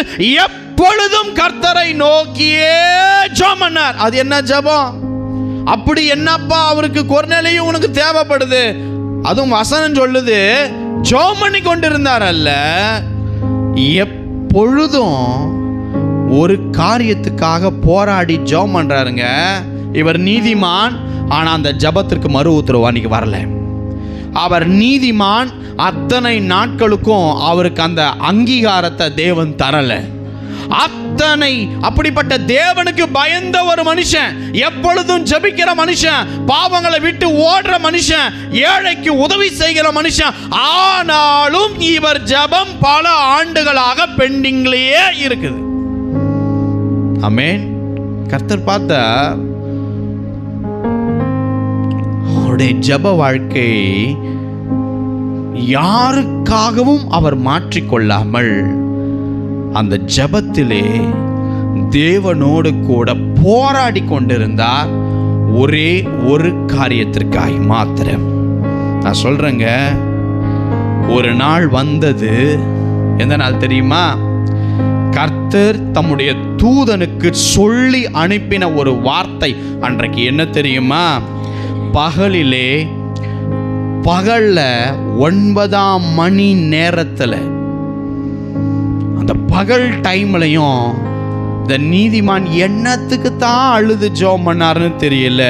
எப்பொழுதும் கர்த்தரை நோக்கியே ஜெபம் பண்ணார். அது என்ன ஜெபம்? அப்படி என்னப்பா அவருக்கு கொர்நேலியு உனக்கு தேவைப்படுது? அதுவும் வசனம் சொல்லுது ஜெபம் பண்ணி கொண்டிருந்தார் அல்ல, எப்பொழுதும் ஒரு காரியத்துக்காக போராடி ஜெபம் பண்றாருங்க. இவர் நீதிமான், ஆனா அந்த ஜெபத்திற்கு மறு உத்தரவு அன்னைக்கு வரல. அவர் நீதிமான், அத்தனை நாட்களுக்கும் அவருக்கு அந்த அங்கீகாரத்தை தேவன் தரல. அத்தனை அப்படிப்பட்ட தேவனுக்கு பயந்த ஒரு மனுஷன், எப்பொழுதும் ஜெபிக்கிற மனுஷன், பாவங்களை விட்டு ஓடுற மனுஷன், ஏழைக்கு உதவி செய்கிற மனுஷன். ஆனாலும் இவர் ஜெபம் பல ஆண்டுகளாக பெண்டிங்லேயே இருக்குது. ஆமென். கர்த்தர் பார்த்தா அவருடைய ஜெப வாழ்க்கை யாருக்காகவும் அவர் மாற்றிக்கொள்ளாமல் அந்த ஜெபத்திலே தேவனோடு கூட போராடி கொண்டிருந்தார். ஒரே ஒரு காரியத்திற்காய் மாத்திரம். நான் சொல்றேங்க, ஒரு நாள் வந்தது. எந்த நாள் தெரியுமா? கர்த்தர் தம்முடைய தூதனுக்கு சொல்லி அனுப்பின ஒரு வார்த்தை. அன்றைக்கு என்ன தெரியுமா? பகல்ல 9ஆம் மணி நேரத்தில், அந்த பகல் டைம்லையும் இந்த நீதிமான் என்னத்துக்கு தான் அழுது ஜெபம் பண்ணாருன்னு தெரியல.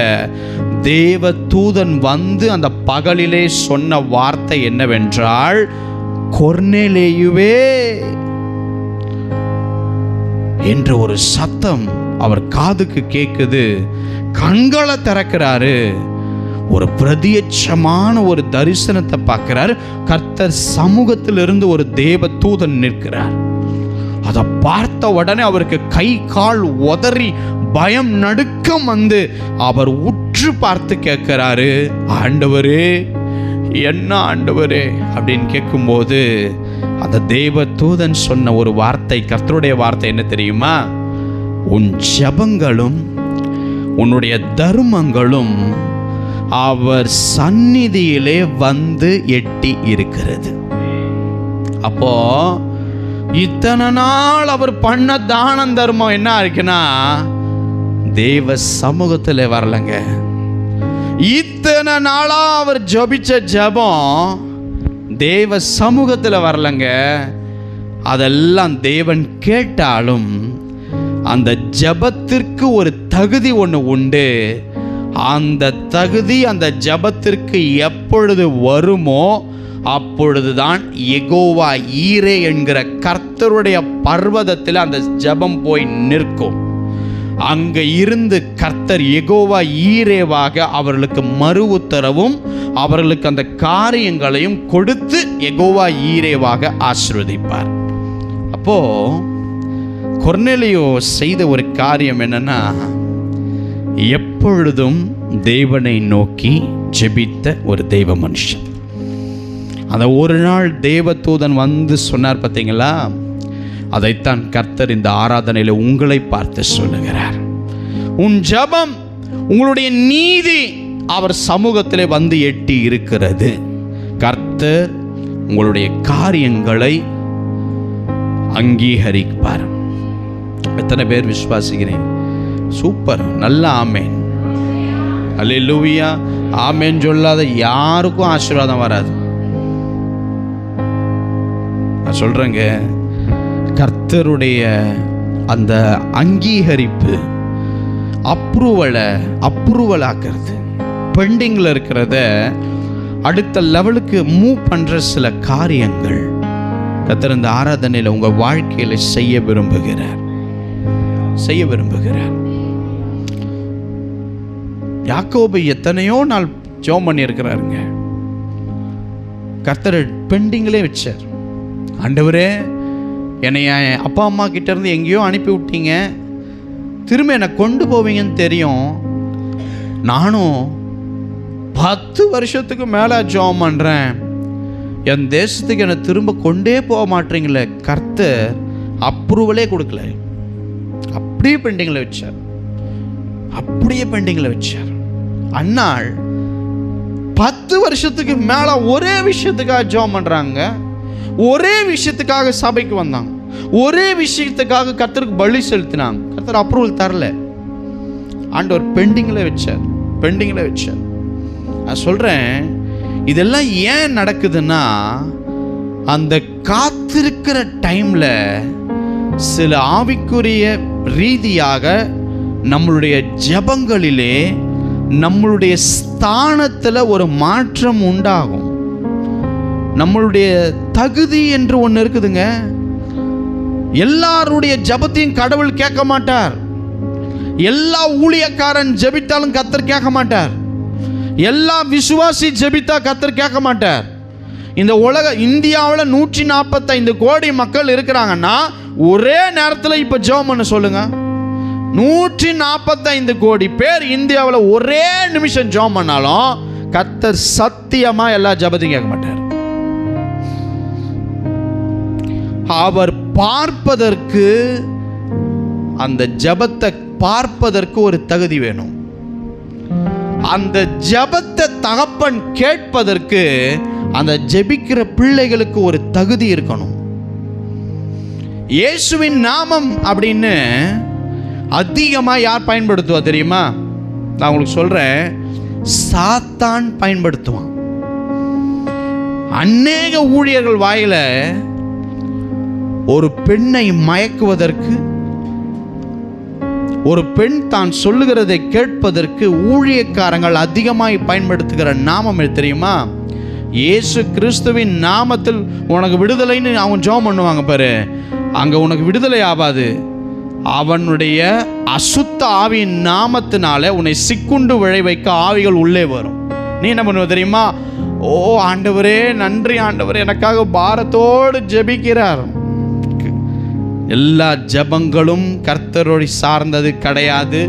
தேவ தூதன் வந்து அந்த பகலிலே சொன்ன வார்த்தை என்னவென்றால், கொர்நேலியுவே என்ற ஒரு சத்தம் அவர் காதுக்கு கேட்குது. கண்களை திறக்கிறாரு. ஒரு பிரத்யட்சமான ஒரு தரிசனத்தை பார்க்கிறார். கர்த்தர் சமூகத்திலிருந்து ஒரு தேவ தூதன் நிற்கிறார். அதை பார்த்த உடனே அவருக்கு கை கால் உதறி பயம் நடுக்கம் வந்து அவர் உற்று பார்த்து கேட்கிறாரு, ஆண்டவரே, என்ன ஆண்டவரே அப்படின்னு கேட்கும்போது அந்த தேவ தூதன் சொன்ன ஒரு வார்த்தை, கர்த்தருடைய வார்த்தை என்ன தெரியுமா? உன் ஜெபங்களும் உன்னுடைய தர்மங்களும் அவர் சந்நிதியிலே வந்து எட்டி இருக்கிறது. அப்போ இத்தனை நாள் அவர் பண்ண தான தர்மம் என்ன இருக்குன்னா, தேவ சமூகத்தில் வரலங்க. இத்தனை நாளா அவர் ஜபிச்ச ஜபம் தேவ சமூகத்தில் வரலங்க. அதெல்லாம் தேவன் கேட்டாலும் அந்த ஜபத்திற்கு ஒரு தகுதி ஒன்று உண்டு. அந்த தகுதி அந்த ஜபத்திற்கு எப்பொழுது வருமோ அப்பொழுதுதான் யெகோவா ஈரே என்கிற கர்த்தருடைய பர்வதத்தில் அந்த ஜபம் போய் நிற்கும். அங்க இருந்து கர்த்தர் யெகோவா ஈரேவாக அவர்களுக்கு மறு உத்தரவும் அவர்களுக்கு அந்த காரியங்களையும் கொடுத்து யெகோவா ஈரேவாக ஆசீர்வதிப்பார். அப்போ கொர்நேலியு செய்த ஒரு காரியம் என்னன்னா, எப்பொழுதும் தேவனை நோக்கி ஜெபித்த ஒரு தெய்வ மனுஷன். அந்த ஒரு நாள் தேவதூதன் வந்து சொன்னார் பார்த்தீங்களா, அதைத்தான் கர்த்தர் இந்த ஆராதனையில் உங்களை பார்த்து சொல்லுகிறார். உன் ஜெபம், உங்களுடைய நீதி அவர் சமூகத்திலே வந்து எட்டி இருக்கிறது. கர்த்தர் உங்களுடைய காரியங்களை அங்கீகரிப்பார். எத்தனை பேர் விசுவாசிக்கிறேன்? சூப்பர், நல்ல ஆமேன். அல்லேலூயா. ஆமேன் சொல்லாத யாருக்கும் ஆசீர்வாதம் வராது. நான் சொல்றேங்க, கர்த்தருடைய அந்த அங்கீகரிப்பு, அப்ரூவல் ஆக்கிறது, பெண்டிங்கில் இருக்கிறத அடுத்த லெவலுக்கு மூவ் பண்ணுற சில காரியங்கள் கர்த்தர் இந்த ஆராதனையில் உங்கள் வாழ்க்கையில் செய்ய விரும்புகிறார். யாக்கோபு எத்தனையோ நாள் ஜெபம் பண்ணியிருக்கிறாருங்க. கர்த்தர் பெண்டிங்லே வச்சார். ஆண்டவரே, என்னை என் அப்பா அம்மா கிட்ட இருந்து எங்கேயோ அனுப்பி விட்டீங்க, திரும்ப என்னை கொண்டு போவீங்கன்னு தெரியும். நானும் 10 வருஷத்துக்கு மேலே ஜெபம் பண்ணுறேன், என் தேசத்துக்கு என்னை திரும்ப கொண்டே போக மாட்டீங்களே. கர்த்தர் அப்ரூவலே கொடுக்கல, அப்படியே பெண்டிங்கில் வச்சார். அன்னாள் 10 வருஷத்துக்கு மேலே ஒரே விஷயத்துக்காக ஜெபம் பண்ணுறாங்க, ஒரே விஷயத்துக்காக சபைக்கு வந்தாங்க, ஒரே விஷயத்துக்காக கர்த்தருக்கு பலி செலுத்தினாங்க. கர்த்தர் அப்ரூவல் தரல, ஆண்டவர் பெண்டிங்கில் வச்சார். நான் சொல்கிறேன், இதெல்லாம் ஏன் நடக்குதுன்னா, அந்த காத்திருக்கிற டைமில் சில ஆவிக்குரிய ரீதியாக நம்மளுடைய ஜெபங்களிலே நம்மளுடைய ஸ்தானத்தில் ஒரு மாற்றம் உண்டாகும். நம்மளுடைய தகுதி என்று ஒன்று இருக்குதுங்க. எல்லாருடைய ஜெபத்தையும் கடவுள் கேட்க மாட்டார். எல்லா ஊழியக்காரன் ஜெபித்தாலும் கர்த்தர் கேட்க மாட்டார். எல்லா விசுவாசி ஜெபித்தா கர்த்தர் கேட்க மாட்டார். இந்த இந்தியாவில் 145 கோடி மக்கள் இருக்கிறாங்கன்னா ஒரே நேரத்தில் இப்போ ஜெபம் பண்ண சொல்லுங்க. 145 கோடி பேர் இந்தியாவில் ஒரே நிமிஷம் ஜெபம் பண்ணாலும் கர்த்தர் சத்தியமா எல்லா ஜெபத்தையும் கேட்க மாட்டார். அவர் பார்ப்பதற்கு, அந்த ஜெபத்தை பார்ப்பதற்கு ஒரு தகுதி வேணும். அந்த ஜெபத்தை தகப்பன் கேட்பதற்கு அந்த ஜெபிக்கிற பிள்ளைகளுக்கு ஒரு தகுதி இருக்கணும். இயேசுவின் நாமம் அப்படின்னு அதிகமாக யார் பயன்படுத்துவா தெரியுமா? நான் உங்களுக்கு சொல்றேன், சாத்தான் பயன்படுத்துவான். அநேக ஊழியர்கள் வாயில ஒரு பெண்ணை மயக்குவதற்கு, ஒரு பெண் தான் சொல்லுகிறதை கேட்பதற்கு ஊழியக்காரங்கள் அதிகமாய் பயன்படுத்துகிற நாமம் தெரியுமா? இயேசு கிறிஸ்துவின் நாமத்தில் உனக்கு விடுதலைன்னு அவங்க ஜெபம் பண்ணுவாங்க பாரு, அங்கே உனக்கு விடுதலை ஆகாது. அவனுடைய அசுத்த ஆவியின் நாமத்தினால உன்னை சிக்குண்டு விளைவைக்க ஆவிகள் உள்ளே வரும். நீ என்ன பண்ணுவ தெரியுமா? ஓ ஆண்டவரே நன்றி ஆண்டவரே, எனக்காக பாரத்தோடு ஜெபிக்கிறார். எல்லா ஜெபங்களும் கர்த்தரோடு சார்ந்தது கிடையாது.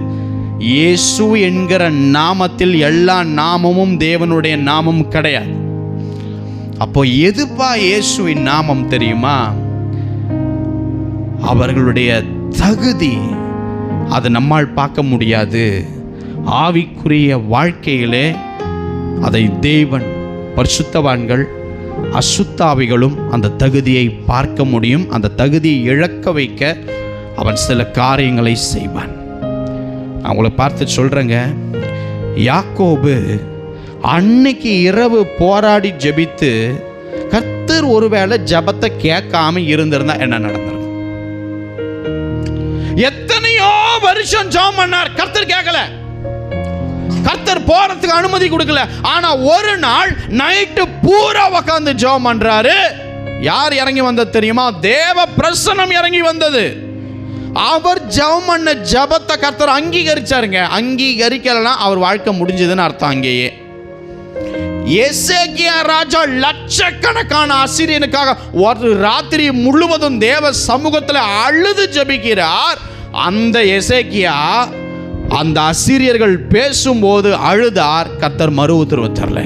இயேசு என்கிற நாமத்தில் எல்லா நாமமும் தேவனுடைய நாமம் கிடையாது. அப்போ எதுப்பா இயேசுவின் நாமம் தெரியுமா? அவர்களுடைய தகுதி, அது நம்மால் பார்க்க முடியாது. ஆவிக்குரிய வாழ்க்கையிலே அதை தேவன், பரிசுத்தவான்கள், அசுத்தாவிகளும் அந்த தகுதியை பார்க்க முடியும். அந்த தகுதியை இழக்க வைக்க அவன் சில காரியங்களை செய்வான். நான் உங்களை பார்த்து சொல்றேங்க, யாக்கோபு அன்னைக்கு இரவு போராடி ஜெபித்து கர்த்தர் ஒருவேளை ஜெபத்தை கேட்காம இருந்திருந்தா என்ன நடந்திருக்கும்? எத்தனையோ வருஷம் ஜெபம் பண்ணார், கர்த்தர் கேட்கல, கர்த்தர் போறதுக்கு அனுமதி கொடுக்கல. ஆனா ஒரு நாள் நைட்டு பூரா உட்கார்ந்து ஜெபம் பண்றாரு. யார் இறங்கி வந்தது தெரியுமா? தேவ பிரசன்னம் இறங்கி வந்தது. அவர் ஜெபம் பண்ண ஜெபத்தை கர்த்தர் அங்கீகரிச்சாருங்க. அங்கீகரிக்கலனா அவர் வாழ்க்கை முடிஞ்சதுன்னு அர்த்தம். அங்கேயே எசேக்கியா ராஜா லட்சக்கணக்கான அசீரியனுக்காக ஒரு ராத்திரி முழுவதும் தேவ சமூகத்தில் அழுது ஜெபிக்கிறார். அந்த எசேக்கியா அந்த அசீரியர்கள் பேசும்போது அழுதார். கர்த்தர் மறு உத்தரவு தரல.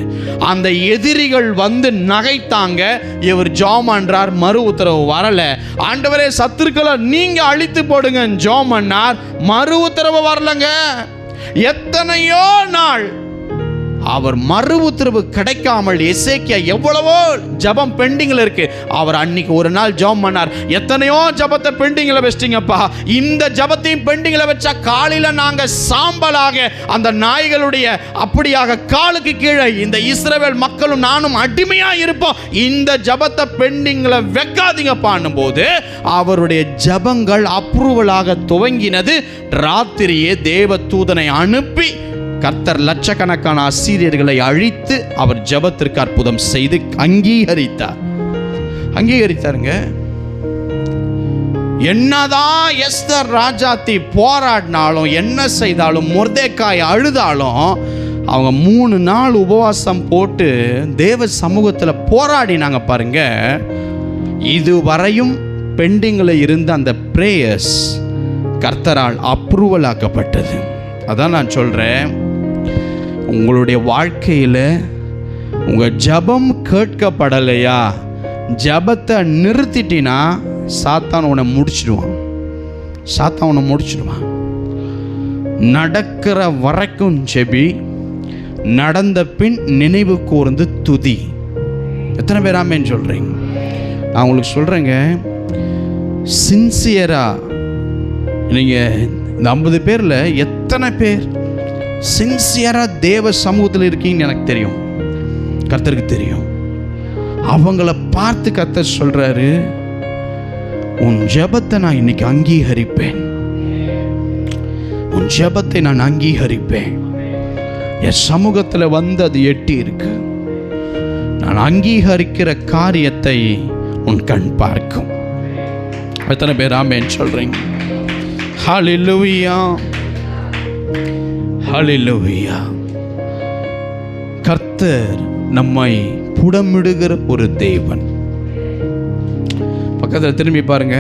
அந்த எதிரிகள் வந்து நகைத்தாங்க. இவர் ஜெபம் பண்றார், மறு உத்தரவு வரல. ஆண்டவரே சத்துருக்களை நீங்க அழித்து போடுங்க ஜெபம் பண்ணார், மறு உத்தரவு வரலங்க. எத்தனையோ நாள் அவர் மறு உத்தரவு கிடைக்காமல் எசேக்கியா எவ்வளவோ ஜெபம் பெண்டிங்ல இருக்கு. அவர் அன்னைக்கு ஒரு நாள் ஜெபம் பண்ணார். எத்தனையோ ஜெபத்தை பெண்டிங்ல வச்சிட்டீங்கப்பா, இந்த ஜெபத்தையும் பெண்டிங்ல வச்சா காலையில நாங்க சாம்பலாக அந்த நாய்களுடைய அப்படியாக காலுக்கு கீழே இந்த இஸ்ரவேல் மக்களும் நானும் அடிமையா இருப்போம். இந்த ஜெபத்தை பெண்டிங்ல வைக்காதீங்கப்பான்னும் போது அவருடைய ஜெபங்கள் அப்ரூவலாக துவங்கினது. ராத்திரியே தேவ தூதனை அனுப்பி கர்த்தர் லட்சக்கணக்கான அசீரியர்களை அழித்து அவர் ஜெபத்திற்கு அற்புதம் செய்து அங்கீகரித்தாருங்க. என்னதான் எஸ்தர் ராஜாத்தி போராடினாலும், என்ன செய்தாலும், மொர்தெக்காய் அழுதாலும், அவங்க 3 நாள் உபவாசம் போட்டு தேவ சமூகத்தில் போராடினாங்க பாருங்க. இதுவரையும் பெண்டிங்கில் இருந்த அந்த பிரேயர்ஸ் கர்த்தரால் அப்ரூவல் ஆக்கப்பட்டது. அதான் நான் சொல்றேன், உங்களுடைய வாழ்க்கையில் உங்கள் ஜெபம் கேட்கப்படலையா, ஜெபத்தை நிறுத்திட்டினா சாத்தான் உன்னை முடிச்சிடுவான். நடக்கிற வரைக்கும் ஜெபி, நடந்த பின் நினைவு கூர்ந்து துதி. எத்தனை பேர் ஆமென் சொல்கிறீங்க? நான் உங்களுக்கு சொல்கிறேங்க, சின்சியராக நீங்கள் இந்த 50 பேரில் எத்தனை பேர் சின்சியராக தேவ சமூகத்தில் இருக்கீங்கன்னு எனக்கு தெரியும், கர்த்தருக்கு தெரியும். அவங்கள பார்த்து கர்த்தர் சொல்றாரு, உன் ஜெபத்தை நான் இன்னைக்கு அங்கீகரிப்பேன், உன் ஜெபத்தை நான் அங்கீகரிப்பேன். என் சமூகத்தில் வந்து அது எட்டி இருக்கு. நான் அங்கீகரிக்கிற காரியத்தை உன் கண் பார்க்கும். எத்தனை பேர் ஆமென் சொல்றீங்க? ஹல்லேலூயா, ஹல்லேலூயா. கர்த்தர் நம்மை புடமிடுகிற ஒரு தேவன். பக்கத்தில் திரும்பி பாருங்க.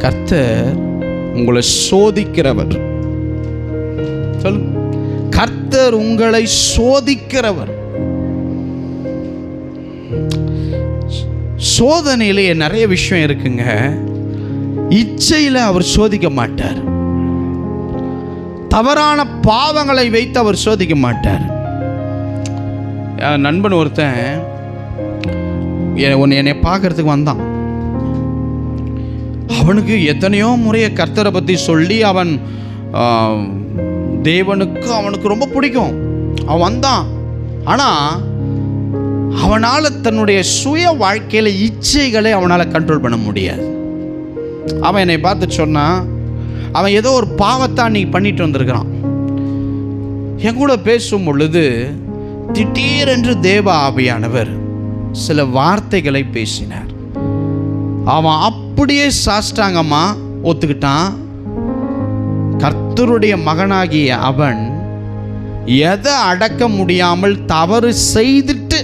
கர்த்தர் உங்களை சோதிக்கிறவர். சொல்லு, கர்த்தர் உங்களை சோதிக்கிறவர். சோதனையிலே நிறைய விஷயம் இருக்குங்க. இச்சையில் அவர் சோதிக்க மாட்டார். தவறான பாவங்களை வைத்து அவர் சோதிக்க மாட்டார். என் நண்பன் ஒருத்தன் என்னை பார்க்கறதுக்கு வந்தான். அவனுக்கு எத்தனையோ முறையை கர்த்தரை பற்றி சொல்லி அவன் தேவனுக்கு அவனுக்கு ரொம்ப பிடிக்கும். அவன் வந்தான். ஆனால் அவனால் தன்னுடைய சுய வாழ்க்கையில் இச்சைகளை அவனால் கண்ட்ரோல் பண்ண முடியாது. அவன் என்னை பார்த்து சொன்னான், அவன் ஏதோ ஒரு பாவத்தை அன்னைக்கு பண்ணிட்டு வந்திருக்கிறான். என் கூட பேசும் பொழுது திடீரென்று தேவ ஆவியானவர் சில வார்த்தைகளை பேசினார். அவன் அப்படியே சாஷ்டாங்கமா ஒத்துக்கிட்டான். கர்த்தருடைய மகனாகிய அவன் எதை அடக்க முடியாமல் தவறு செய்துட்டு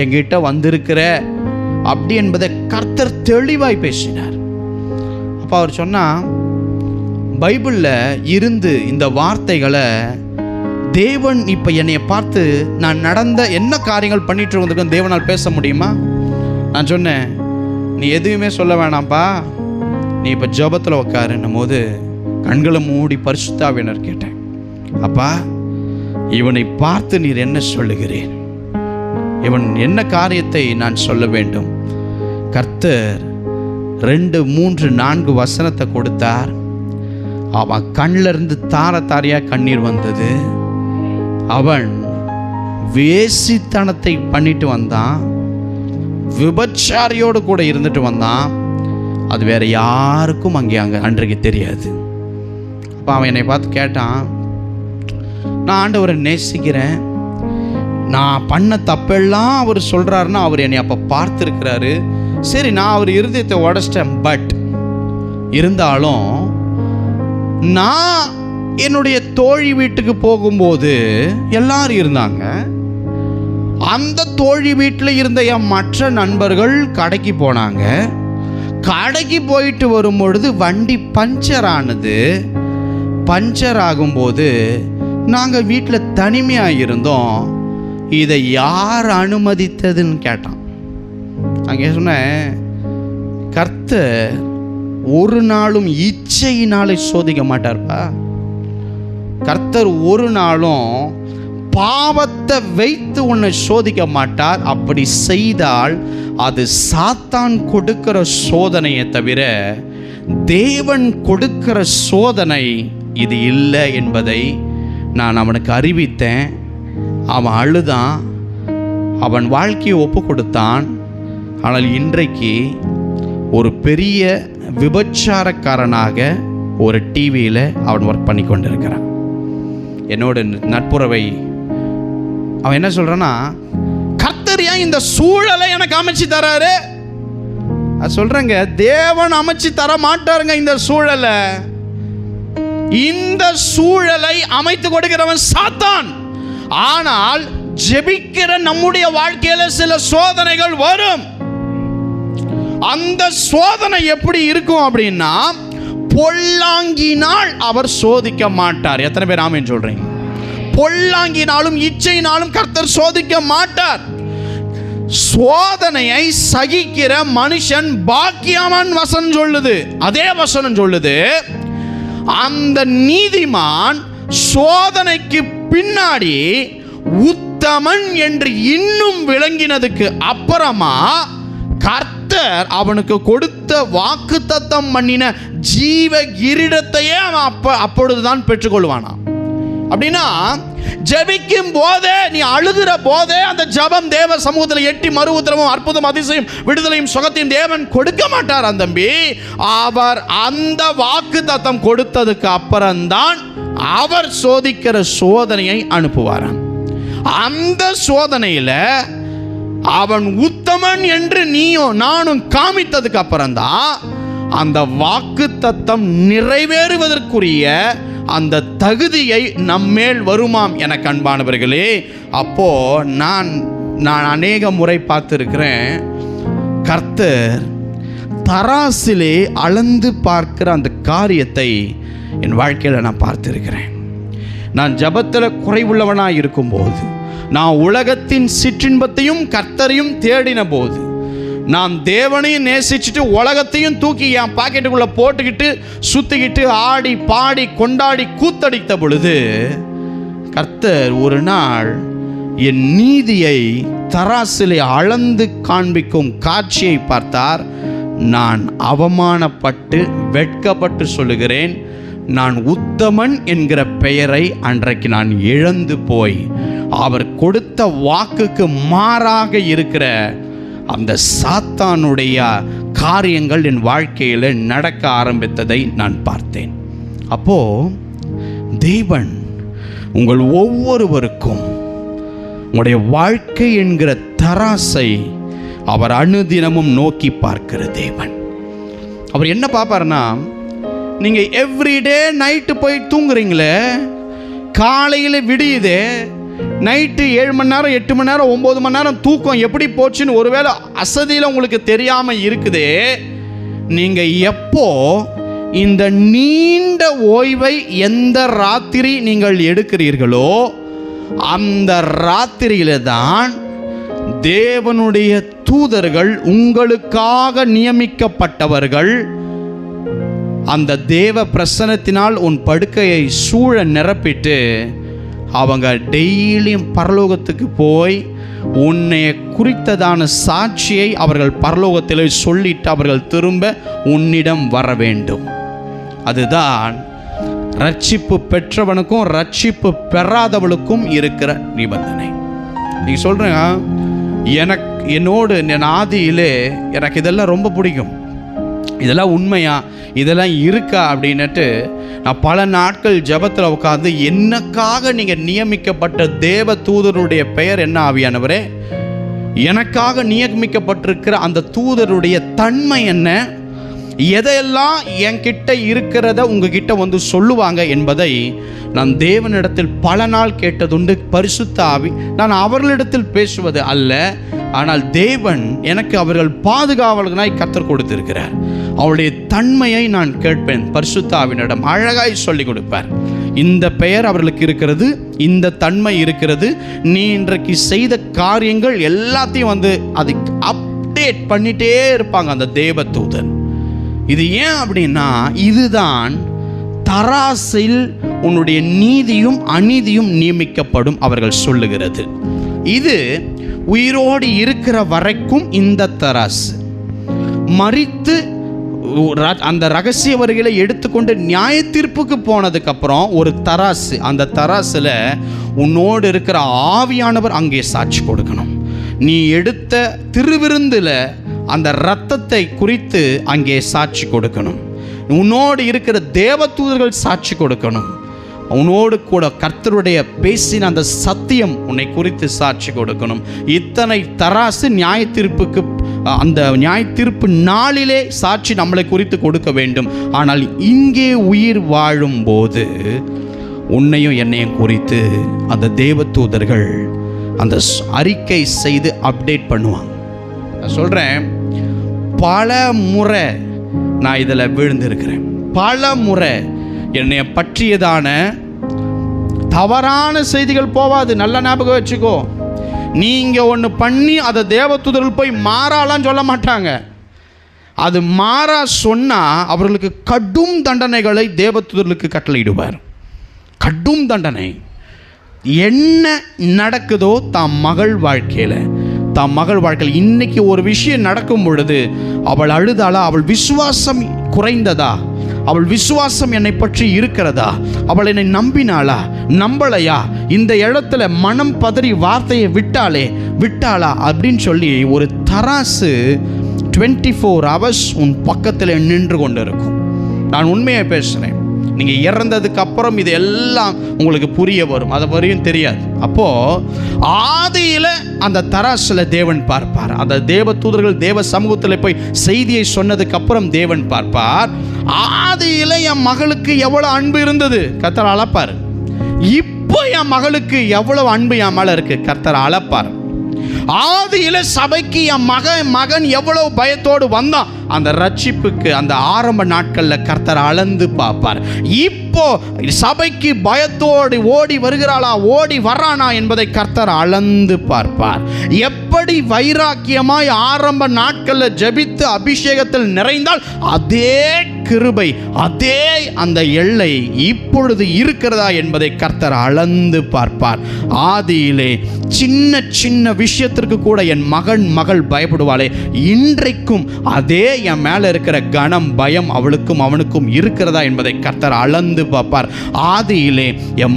என்கிட்ட வந்திருக்கிற அப்படி என்பதை கர்த்தர் தெளிவாய் பேசினார். அப்போ அவர் சொன்னார், பைபிளில் இருந்து இந்த வார்த்தைகளை தேவன் இப்போ என்னை பார்த்து நான் நடந்த என்ன காரியங்கள் பண்ணிட்டு வந்திருக்கேன் தேவனால் பேச முடியுமா? நான் சொன்னேன், நீ எதுவுமே சொல்ல வேணாம்ப்பா, நீ இப்போ ஜெபத்தில் உட்காருன்னும் போது கண்களை மூடி பரிசுத்த ஆவியானவர் கேட்டேன், அப்பா இவனை பார்த்து நீர் என்ன சொல்லுகிறேன்? இவன் என்ன காரியத்தை நான் சொல்ல வேண்டும்? கர்த்தர் 2, 3, 4 வசனத்தை கொடுத்தார். அவன் கண்ணில் இருந்து தார தாரையாக கண்ணீர் வந்தது. அவன் வேசித்தனத்தை பண்ணிட்டு வந்தான், விபச்சாரியோடு கூட இருந்துட்டு வந்தான். அது வேற யாருக்கும் அங்கே அன்றைக்கு தெரியாது. அப்போ அவன் என்னை பார்த்து கேட்டான், நான் ஆண்டவரை நேசிக்கிறேன், நான் பண்ண தப்பெல்லாம் அவர் சொல்கிறாருன்னா அவர் என்னை அப்போ பார்த்துருக்கிறாரு. சரி, நான் அவர் இருதயத்தை உடச்சிட்டேன். பட் இருந்தாலும் நான் என்னுடைய தோழி வீட்டுக்கு போகும்போது எல்லாரும் இருந்தாங்க. அந்த தோழி வீட்டில் இருந்த என் மற்ற நண்பர்கள் கடைக்கு போனாங்க. கடைக்கு போயிட்டு வரும்பொழுது வண்டி பஞ்சர் ஆனது. பஞ்சர் ஆகும்போது நாங்கள் வீட்டில் தனிமையாக இருந்தோம். இதை யார் அனுமதித்ததுன்னு கேட்டான். அங்கே சொன்னேன், கர்த்தர் ஒரு நாளும் இச்சையினாலே சோதிக்க மாட்டார்ப்பா. கர்த்தர் ஒரு நாளும் பாவத்தை வைத்து உன்னை சோதிக்க மாட்டார். அப்படி செய்தால் அது சாத்தான் கொடுக்கிற சோதனையை தவிர தேவன் கொடுக்கிற சோதனை இது இல்லை என்பதை நான் அவனுக்கு அறிவித்தேன். அவன் அழுதான், அவன் வாழ்க்கையை ஒப்பு கொடுத்தான். ஆனால் இன்றைக்கு ஒரு பெரிய விபச்சாரக்காரனாக ஒரு டிவியில் அவன் ஒர்க் பண்ணி கொண்டிருக்கிறான். என்னோட நட்புறவை அவன் என்ன சொல்கிறான்னா, கர்த்தர் ஏன் இந்த சூழலை எனக்கு அமைச்சு தராரு? அது சொல்கிறேங்க, தேவன் அமைச்சு தர மாட்டாருங்க இந்த சூழலை. இந்த சூழலை அமைத்து கொடுக்கிறவன் சாத்தான். ஆனால் ஜெபிக்கிற நம்முடைய வாழ்க்கையில சில சோதனைகள் வரும். அந்த சோதனை எப்படி இருக்கும் அப்படின்னா, பொல்லாங்கினால் அவர் சோதிக்க மாட்டார். எத்தனை பேர் ஆமென் சொல்றீங்க? பொல்லாங்கினாலும் இச்சையினாலும் கர்த்தர் சோதிக்க மாட்டார். சோதனையை சகிக்கிற மனுஷன் பாக்கியவான் வசனம் சொல்லுது. அதே வசனம் சொல்லுது, அந்த நீதிமான் சோதனைக்கு பின்னாடி உத்தமன் என்று இன்னும் விளங்கினதுக்கு அப்புறமா கர்த்தர் அவனுக்கு கொடுத்த வாக்குத்தத்தம் பண்ணின ஜீவ கிரீடத்தையே அவன் அப்பொழுதுதான் பெற்றுக்கொள்வானாம். அப்படின்னா ஜெபிக்கும் போதே, நீ அழுகிற போதே அந்த ஜெபம் தேவ சமூகத்தில் எட்டி மறு உத்தரவும் அற்புதம் அதிசயம் விடுதலையும் சுகத்தையும் தேவன் கொடுக்க மாட்டார் அந்த தம்பி. அவர் அந்த வாக்குத்தத்தம் கொடுத்ததுக்கு அப்புறம்தான் அவர் சோதிக்கிற சோதனையை அனுப்புவாராம். அந்த சோதனையில் அவன் உத்தமன் என்று நீயும் நானும் காமித்ததுக்கு அப்புறம்தான் அந்த வாக்குத்தத்தம் நிறைவேறுவதற்குரிய அந்த தகுதியை நம்மேல் வருமாம். எனக்கு அன்பானவர்களே, அப்போ நான் அநேக முறை பார்த்திருக்கிறேன், கர்த்தர் தராசிலே அளந்து பார்க்கிற அந்த காரியத்தை என் வாழ்க்கையில் நான் பார்த்திருக்கிறேன். நான் ஜபத்தில் குறைவுள்ளவனாக இருக்கும்போது, நான் உலகத்தின் சிற்றின்பத்தையும் கர்த்தரையும் தேடின போது, நான் தேவனையும் நேசிச்சுட்டு உலகத்தையும் தூக்கி என் பாக்கெட்டுக்குள்ளே போட்டுக்கிட்டு சுற்றிக்கிட்டு ஆடி பாடி கொண்டாடி கூத்தடித்த பொழுது, கர்த்தர் ஒரு நாள் என் நீதியை தராசிலே அளந்து காண்பிக்கும் காட்சியை பார்த்தார். நான் அவமானப்பட்டு வெட்கப்பட்டு சொல்லுகிறேன், நான் உத்தமன் என்கிற பெயரை அன்றைக்கு நான் இழந்து போய் அவர் கொடுத்த வாக்குக்கு மாறாக இருக்கிற அந்த சாத்தானுடைய காரியங்கள் என் வாழ்க்கையில் நடக்க ஆரம்பித்ததை நான் பார்த்தேன். அப்போ தேவன் உங்கள் ஒவ்வொருவருக்கும் உங்களுடைய வாழ்க்கை என்கிற தராசை அவர் அனுதினமும் நோக்கி பார்க்கிற தேவன். அவர் என்ன பார்ப்பார்னா, நீங்கள் எவ்ரிடே நைட்டு போய் தூங்குறீங்களே, காலையில் விடியுதே, நைட்டு 7 மணி நேரம் 8 மணி நேரம் 9 மணி நேரம் தூக்கம் எப்படி போச்சுன்னு ஒருவேளை அசதியில் உங்களுக்கு தெரியாமல் இருக்குதே, நீங்கள் எப்போ இந்த நீண்ட ஓய்வை எந்த ராத்திரி நீங்கள் எடுக்கிறீர்களோ அந்த ராத்திரியில தான் தேவனுடைய தூதர்கள், உங்களுக்காக நியமிக்கப்பட்டவர்கள், அந்த தேவ பிரசன்னத்தினால் உன் படுக்கையை சூழ நிரப்பிட்டு அவங்க டெய்லியும் பரலோகத்துக்கு போய் உன்னை குறித்ததான சாட்சியை அவர்கள் பரலோகத்தில் சொல்லிட்டு அவர்கள் திரும்ப உன்னிடம் வர வேண்டும். அதுதான் ரட்சிப்பு பெற்றவனுக்கும் ரட்சிப்பு பெறாதவளுக்கும் இருக்கிற நிபந்தனை. நீங்கள் சொல்கிறேங்க, என்னோடு என் ஆதியிலே எனக்கு இதெல்லாம் ரொம்ப பிடிக்கும், இதெல்லாம் உண்மையா, இதெல்லாம் இருக்கா அப்படின்னுட்டு நான் பல நாட்கள் ஜபத்தில் உட்காந்து, எனக்காக நீங்கள் நியமிக்கப்பட்ட தேவ தூதருடைய பெயர் என்ன ஆவியானவரே, எனக்காக நியமிக்கப்பட்டிருக்கிற அந்த தூதருடைய தன்மை என்ன, எதையெல்லாம் என்கிட்ட இருக்கிறத உங்ககிட்ட வந்து சொல்லுவாங்க என்பதை நான் தேவனிடத்தில் பல நாள் கேட்டதுண்டு. பரிசுத்த ஆவி, நான் அவர்களிடத்தில் பேசுவது அல்ல, ஆனால் தேவன் எனக்கு அவர்கள் பாதுகாவலனாய் கத்தர் கொடுத்திருக்கிறார். அவருடைய தன்மையை நான் கேட்பேன். பரிசுத்த ஆவியினிடம் அழகாய் சொல்லி கொடுப்பார். இந்த பெயர் அவர்களுக்கு இருக்கிறது, இந்த தன்மை இருக்கிறது, நீ இன்றைக்கு செய்த காரியங்கள் எல்லாத்தையும் வந்து அது அப்டேட் பண்ணிட்டே இருப்பாங்க அந்த தேவ தூதன். இது ஏன் அப்படின்னா, இதுதான் தராசில் உன்னுடைய நீதியும் அநீதியும் நியமிக்கப்படும் அவர்கள் சொல்லுகிறது. இது உயிரோடு இருக்கிற வரைக்கும் இந்த தராசு. மரித்து அந்த ரகசிய வருகையை எடுத்துக்கொண்டு நியாய தீர்ப்புக்கு போனதுக்கு அப்புறம் ஒரு தராசு, அந்த தராசுல உன்னோடு இருக்கிற ஆவியானவர் அங்கே சாட்சி கொடுக்கணும். நீ எடுத்த திருவிருந்துல அந்த இரத்தத்தை குறித்து அங்கே சாட்சி கொடுக்கணும். உன்னோடு இருக்கிற தேவதூதர்கள் சாட்சி கொடுக்கணும். உன்னோடு கூட கர்த்தருடைய பேசின அந்த சத்தியம் உன்னை குறித்து சாட்சி கொடுக்கணும். இத்தனை தராசு நியாய தீர்ப்புக்கு, அந்த நியாய தீர்ப்பு நாளிலே சாட்சி நம்மளை குறித்து கொடுக்க வேண்டும். ஆனால் இங்கே உயிர் வாழும் போது உன்னையும் என்னையும் குறித்து அந்த தேவதூதர்கள் அந்த அறிக்கை செய்து அப்டேட் பண்ணுவாங்க. நான் சொல்கிறேன், பல முறை நான் இதில் விழுந்திருக்கிறேன். பல முறை என்னை பற்றியதான தவறான செய்திகள் போவாது. நல்ல ஞாபகம் வச்சுக்கோ. நீங்கள் ஒன்று பண்ணி அதை தேவதூதர்கள் போய் மாறாலாம் சொல்ல மாட்டாங்க. அது மாறா சொன்னால் அவர்களுக்கு கடும் தண்டனைகளை தேவதூதர்களுக்கு கட்டளையிடுவார். கடும் தண்டனை. என்ன நடக்குதோ தாம் மகள் வாழ்க்கையில் இன்னைக்கு ஒரு விஷயம் நடக்கும் பொழுது அவள் அழுதாளா, அவள் விசுவாசம் குறைந்ததா, அவள் விசுவாசம் என்னை பற்றி இருக்கிறதா, அவள் என்னை நம்பினாளா நம்பலையா, இந்த இடத்துல மனம் பதறி வார்த்தையை விட்டாளா அப்படின்னு சொல்லி ஒரு தராசு 24 hours உன் பக்கத்தில் நின்று கொண்டு இருக்கும். நான் உண்மையை பேசுகிறேன். நீங்கள் இறந்ததுக்கு அப்புறம் இது எல்லாம் உங்களுக்கு புரிய வரும், அது வரையும் தெரியாது. அப்போது ஆதியில் அந்த தராசில் தேவன் பார்ப்பார். அந்த தேவ தூதர்கள் தேவ சமூகத்தில் போய் செய்தியை சொன்னதுக்கு அப்புறம் தேவன் பார்ப்பார், ஆதியில் என் மகளுக்கு எவ்வளோ அன்பு இருந்தது கர்த்தர் அளப்பார். இப்போ என் மகளுக்கு எவ்வளவு அன்பு என் மேலே இருக்கு கர்த்தர் அளப்பார். ஆதியில சபைக்கு என் மகன் எவ்வளவு பயத்தோடு வந்தான், அந்த ரட்சிப்புக்கு அந்த ஆரம்ப நாட்களில் கர்த்தர் அளந்து பார்ப்பார். இப்போ சபைக்கு பயத்தோடு ஓடி வருகிறாளா ஓடி வரானா என்பதை கர்த்தர் அளந்து பார்ப்பார். எப்படி வைராக்கியமாய் ஆரம்ப நாட்களில் ஜெபித்து அபிஷேகத்தில் நிறைந்தால் அதே கிருபை அதே அந்த எல்லை இப்பொழுது இருக்கிறதா என்பதை கர்த்தர் அளந்து பார்ப்பார். ஆதியிலே சின்ன சின்ன விஷயத்திற்கு கூட என் மகள் பயப்படுவாளே, இன்றைக்கும் அதே என் மேலே இருக்கிற கனம் பயம் அவளுக்கும் அவனுக்கும் இருக்கிறதா என்பதை கர்த்தர் அளந்து பார்ப்பார். ஆதியிலே என்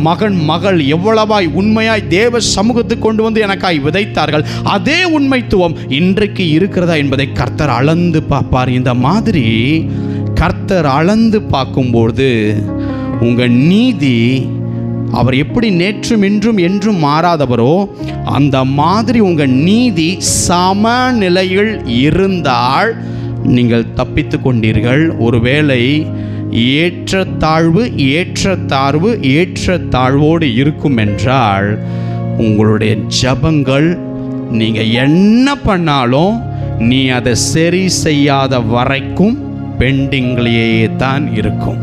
மகள் எவ்வளவாய் உண்மையாய் தேவ சமூகத்துக்கு கொண்டு வந்து எனக்காய் விதைத்தார்கள், அதே உண்மைத்துவம் இன்றைக்கு இருக்கிறதா என்பதை கர்த்தர் அளந்து பார்ப்பார். இந்த மாதிரி கர்த்தர் அளந்து பார்க்கும்போது உங்கள் நீதி அவர் எப்படி நேற்றும் இன்றும் என்றும் மாறாதவரோ அந்த மாதிரி உங்கள் நீதி சமநிலையில் இருந்தால் நீங்கள் தப்பித்து கொண்டீர்கள். ஒருவேளை ஏற்றத்தாழ்வோடு இருக்கும் என்றால் உங்களுடைய ஜபங்கள் நீங்கள் என்ன பண்ணாலும் நீ அதை சரி செய்யாத வரைக்கும் பெண்டிங்லேயே தான் இருக்கும்.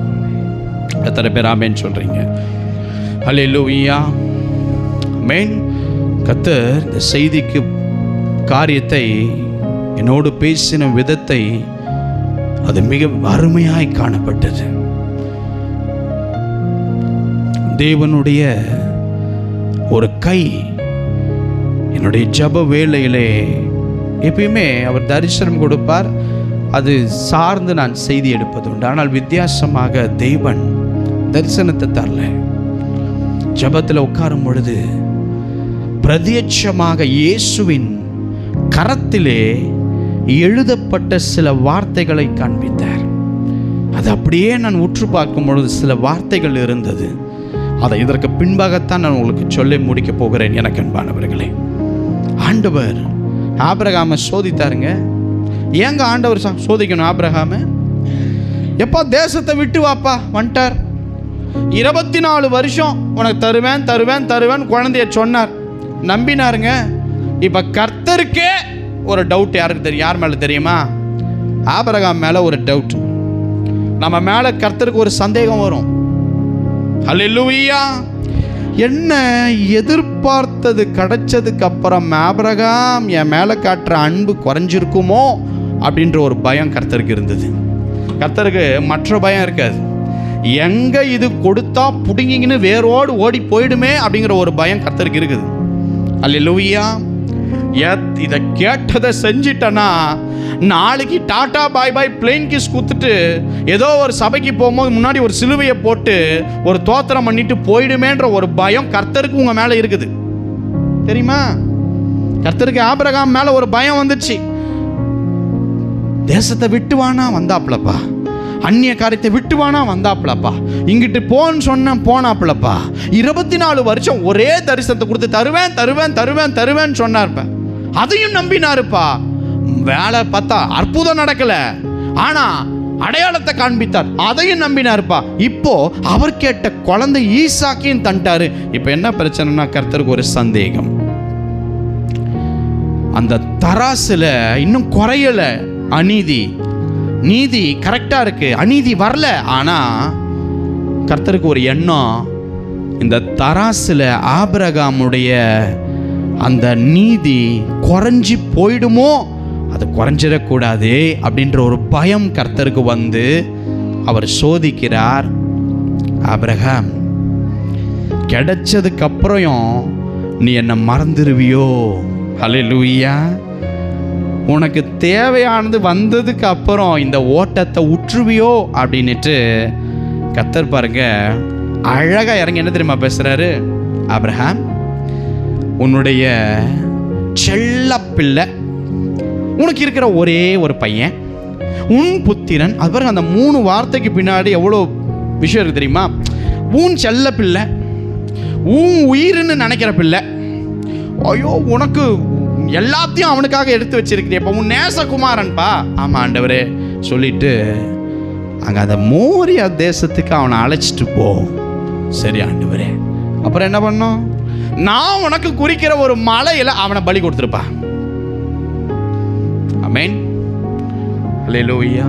எத்தனை பேர் ஆமென் சொல்றீங்க? ஹல்லேலூயா, ஆமென். கர்த்தர் இந்த செய்திக்கு காரியத்தை என்னோடு பேசின விதத்தை அது மிக அருமையாய் காணப்பட்டது. தேவனுடைய ஒரு கை என்னுடைய ஜப வேளையிலே எப்பயுமே அவர் தரிசனம் கொடுப்பார், அது சார்ந்து நான் செய்தி எடுப்பது உண்டு. ஆனால் வித்தியாசமாக தேவன் தரிசனத்தை தரல. ஜபத்தில் உட்காரும் பொழுது பிரத்யட்சமாக இயேசுவின் கரத்திலே எழுதப்பட்ட சில வார்த்தைகளை காண்பித்தார். அது அப்படியே நான் உற்று பார்க்கும் பொழுது சில வார்த்தைகள் இருந்தது. அதை இதற்கு பின்பாகத்தான் நான் உங்களுக்கு சொல்லி முடிக்க போகிறேன். எனக்கு அன்பானவர்களே, ஆண்டவர் ஆபிரகாமை சோதித்தாருங்க. ஏங்க ஆண்டவர் சோதிக்கணும் ஆபிரகாமை? எப்போ தேசத்தை விட்டு வாப்பா வந்துட்டார். 24 வருஷம் உனக்கு தருவேன் குழந்தைய சொன்னார், நம்பினாருங்க. இப்போ கர்த்தருக்கே ஒரு டவுட். யாருக்கு தெரியும்? யார் மேலே தெரியுமா? ஆபிரகாம் மேலே ஒரு டவுட். நம்ம மேலே கர்த்தருக்கு ஒரு சந்தேகம் வரும். ஹல்லேலூயா. என்ன எதிர்பார்த்தது கிடைச்சதுக்கு அப்புறம் ஆபிரகாம் என் மேலே காட்டுற அன்பு குறைஞ்சிருக்குமோ அப்படின்ற ஒரு பயம் கர்த்தருக்கு இருந்தது. கர்த்தருக்கு மற்ற பயம் இருக்காது. எங்கே இது கொடுத்தா புடுங்கிங்கன்னு வேரோடு ஓடி போயிடுமே அப்படிங்கிற ஒரு பயம் கர்த்தருக்கு இருக்குது. அல்லேலூயா. இதை கேட்டதை செஞ்சிட்டனா நாளைக்கு டாட்டா பாய் பாய் பிளேன் கிஸ் கொடுத்துட்டு ஏதோ ஒரு சபைக்கு போகும்போது முன்னாடி ஒரு சிலுவையை போட்டு ஒரு தோத்திரம் பண்ணிட்டு போயிடுமேன்ற ஒரு பயம் கர்த்தருக்கு உங்க மேல இருக்குது. தெரியுமா? கர்த்தருக்கு ஆபிரகாம் மேல ஒரு பயம் வந்துச்சு. தேசத்தை விட்டுவானா வந்தாப்புலப்பா, அந்நிய காரியத்தை விட்டுவானா வந்தாப்புலப்பா, இங்கிட்டு போன்னு சொன்ன போனாப்புலப்பா. 24 வருஷம் ஒரே தரிசனத்தை கொடுத்து தருவேன் சொன்னார்ப்ப. அதையும் நம்பினாருப்பா. வேலை பார்த்தா அற்புதம் நடக்கல, ஆனா அடையாளத்தை காண்பித்தார், அதையும் நம்பினாருப்பா. இப்போ அவர் கேட்ட குழந்தை ஈசாக்கையும் தண்டாரு. இப்போ என்ன பிரச்சனைனா கர்த்தருக்கு ஒரு சந்தேகம். அந்த தராசுல இன்னும் குறையல அநீதி, நீதி கரெக்டா இருக்கு, அநீதி வரல. ஆனா கர்த்தருக்கு ஒரு எண்ணம், இந்த தராசுல ஆபிரகாமுடைய அந்த நீதி குறைஞ்சி போயிடுமோ, அது குறைஞ்சிடக்கூடாது அப்படின்ற ஒரு பயம் கர்த்தருக்கு வந்து அவர் சோதிக்கிறார். ஆபிரகாம், கிடைச்சதுக்கு அப்புறம் நீ என்ன மறந்துடுவியோ? ஹல்லேலூயா. உனக்கு தேவையானது வந்ததுக்கு அப்புறம் இந்த ஓட்டத்தை உற்றுவியோ அப்படின்னுட்டு கர்த்தர் பாருங்க அழகா இறங்கி என்ன தெரியுமா பேசுறாரு? ஆபிரகாம், உன்னுடைய செல்ல பிள்ளை, உனக்கு இருக்கிற ஒரே ஒரு பையன், உன் புத்திரன். அது பாருங்க, அந்த 3 வார்த்தைக்கு பின்னாடி எவ்வளோ விஷயம் இருக்கு தெரியுமா? உன் செல்ல பிள்ளை, உன் உயிர்னு நினைக்கிற பிள்ளை, ஐயோ உனக்கு எல்லாத்தையும் அவனுக்காக எடுத்து வச்சிருக்கிறீ, இப்போ உன் நேசகுமாரன்பா. ஆமாம் ஆண்டவரே சொல்லிட்டு அங்கே அந்த மோரியா தேசத்துக்கு அவனை அழைச்சிட்டு போ. சரி ஆண்டவரே. அப்புறம் என்ன பண்ணோம்? நான் உனக்கு குறிக்கிற ஒரு மலையில் அவனை பலி கொடுத்துருப்பா. ஆமென், அல்லேலூயா.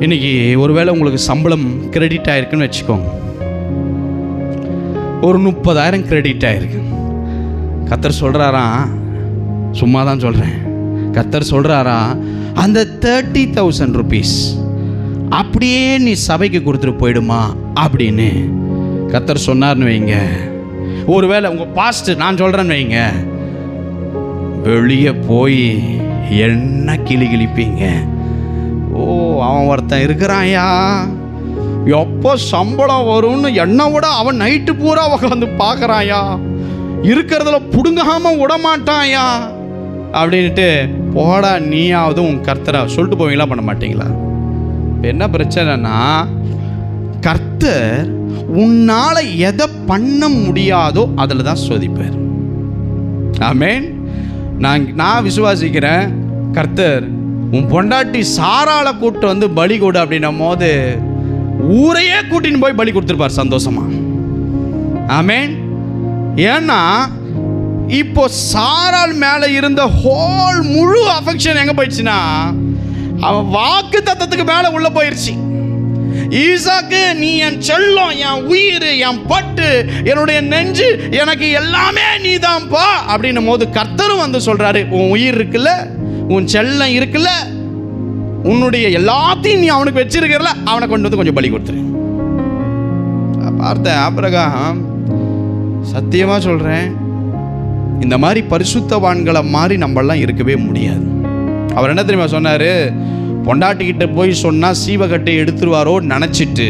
இன்னைக்கு ஒருவேளை உங்களுக்கு சம்பளம் கிரெடிட் ஆயிருக்குன்னு வச்சுக்கோங்க. ஒரு 30,000 கிரெடிட் ஆயிருக்கு. கர்த்தர் சொல்கிறாராம், சும்மா தான் சொல்கிறேன், கர்த்தர் சொல்கிறாராம், அந்த 30,000 rupees அப்படியே நீ சபைக்கு கொடுத்துட்டு போயிடுமா அப்படின்னு கர்த்தர் சொன்னார்னு வைங்க. ஒருவேளை உங்கள் பாஸ்ட் நான் சொல்கிறேன்னு வைங்க, வெளியே போய் என்ன கிளிப்பீங்க. ஓ அவன் ஒருத்தன் இருக்கிறான்யா, எப்போ சம்பளம் வரும்னு என்னை விட அவன் நைட்டு பூரா உட்காந்து பார்க்குறான்யா, இருக்கிறதுல புடுங்காம விடமாட்டான்யா அப்படின்ட்டு போடா நீயாவது உன் கர்த்தரை சொல்லிட்டு போவீங்களா, பண்ண மாட்டீங்களா? என்ன பிரச்சனைனா, கர்த்தர் உன்னால் எதை பண்ண முடியாதோ அதில் தான் சோதிப்பார். ஆமென். நான் விசுவாசிக்கிறேன், கர்த்தர் உன் பொண்டாட்டி சாராளை கூட்டு வந்து பலி கொடு அப்படின்னும் போது ஊரையே கூட்டின்னு போய் பலி கொடுத்துருப்பார் சந்தோஷமா. ஆமென். ஏன்னா இப்போ சாராள் மேலே இருந்த ஹோல் முழு அஃபெக்ஷன் எங்கே போயிடுச்சுன்னா, அவன் வாக்கு தத்தத்துக்கு மேலே உள்ள போயிடுச்சு. ஈசாக்கு நீ என் செல்லம், என் உயிர், என் பட்டு, என்னுடைய நெஞ்சு, எனக்கு எல்லாமே நீ தான்ப்பா அப்படின்னும் போது கர்த்தரும் வந்து சொல்றாரு, உன் உயிர் இருக்குல்ல, உன் செல்லம் இருக்குல்ல, உன்னுடைய எல்லாத்தையும் நீ அவனுக்கு வச்சிருக்கிறல, அவனை கொண்டு வந்து கொஞ்சம் பலி கொடுத்துரு. பார்த்த ஆபிரகாம், சத்தியமா சொல்றேன், இந்த மாதிரி பரிசுத்தவான்களை மாதிரி நம்மளாம் இருக்கவே முடியாது. அவர் என்ன தெரியுமா சொன்னாரு? பொண்டாட்டிக்கிட்ட போய் சொன்னா சீவகட்டை எடுத்துருவாரோ நினைச்சிட்டு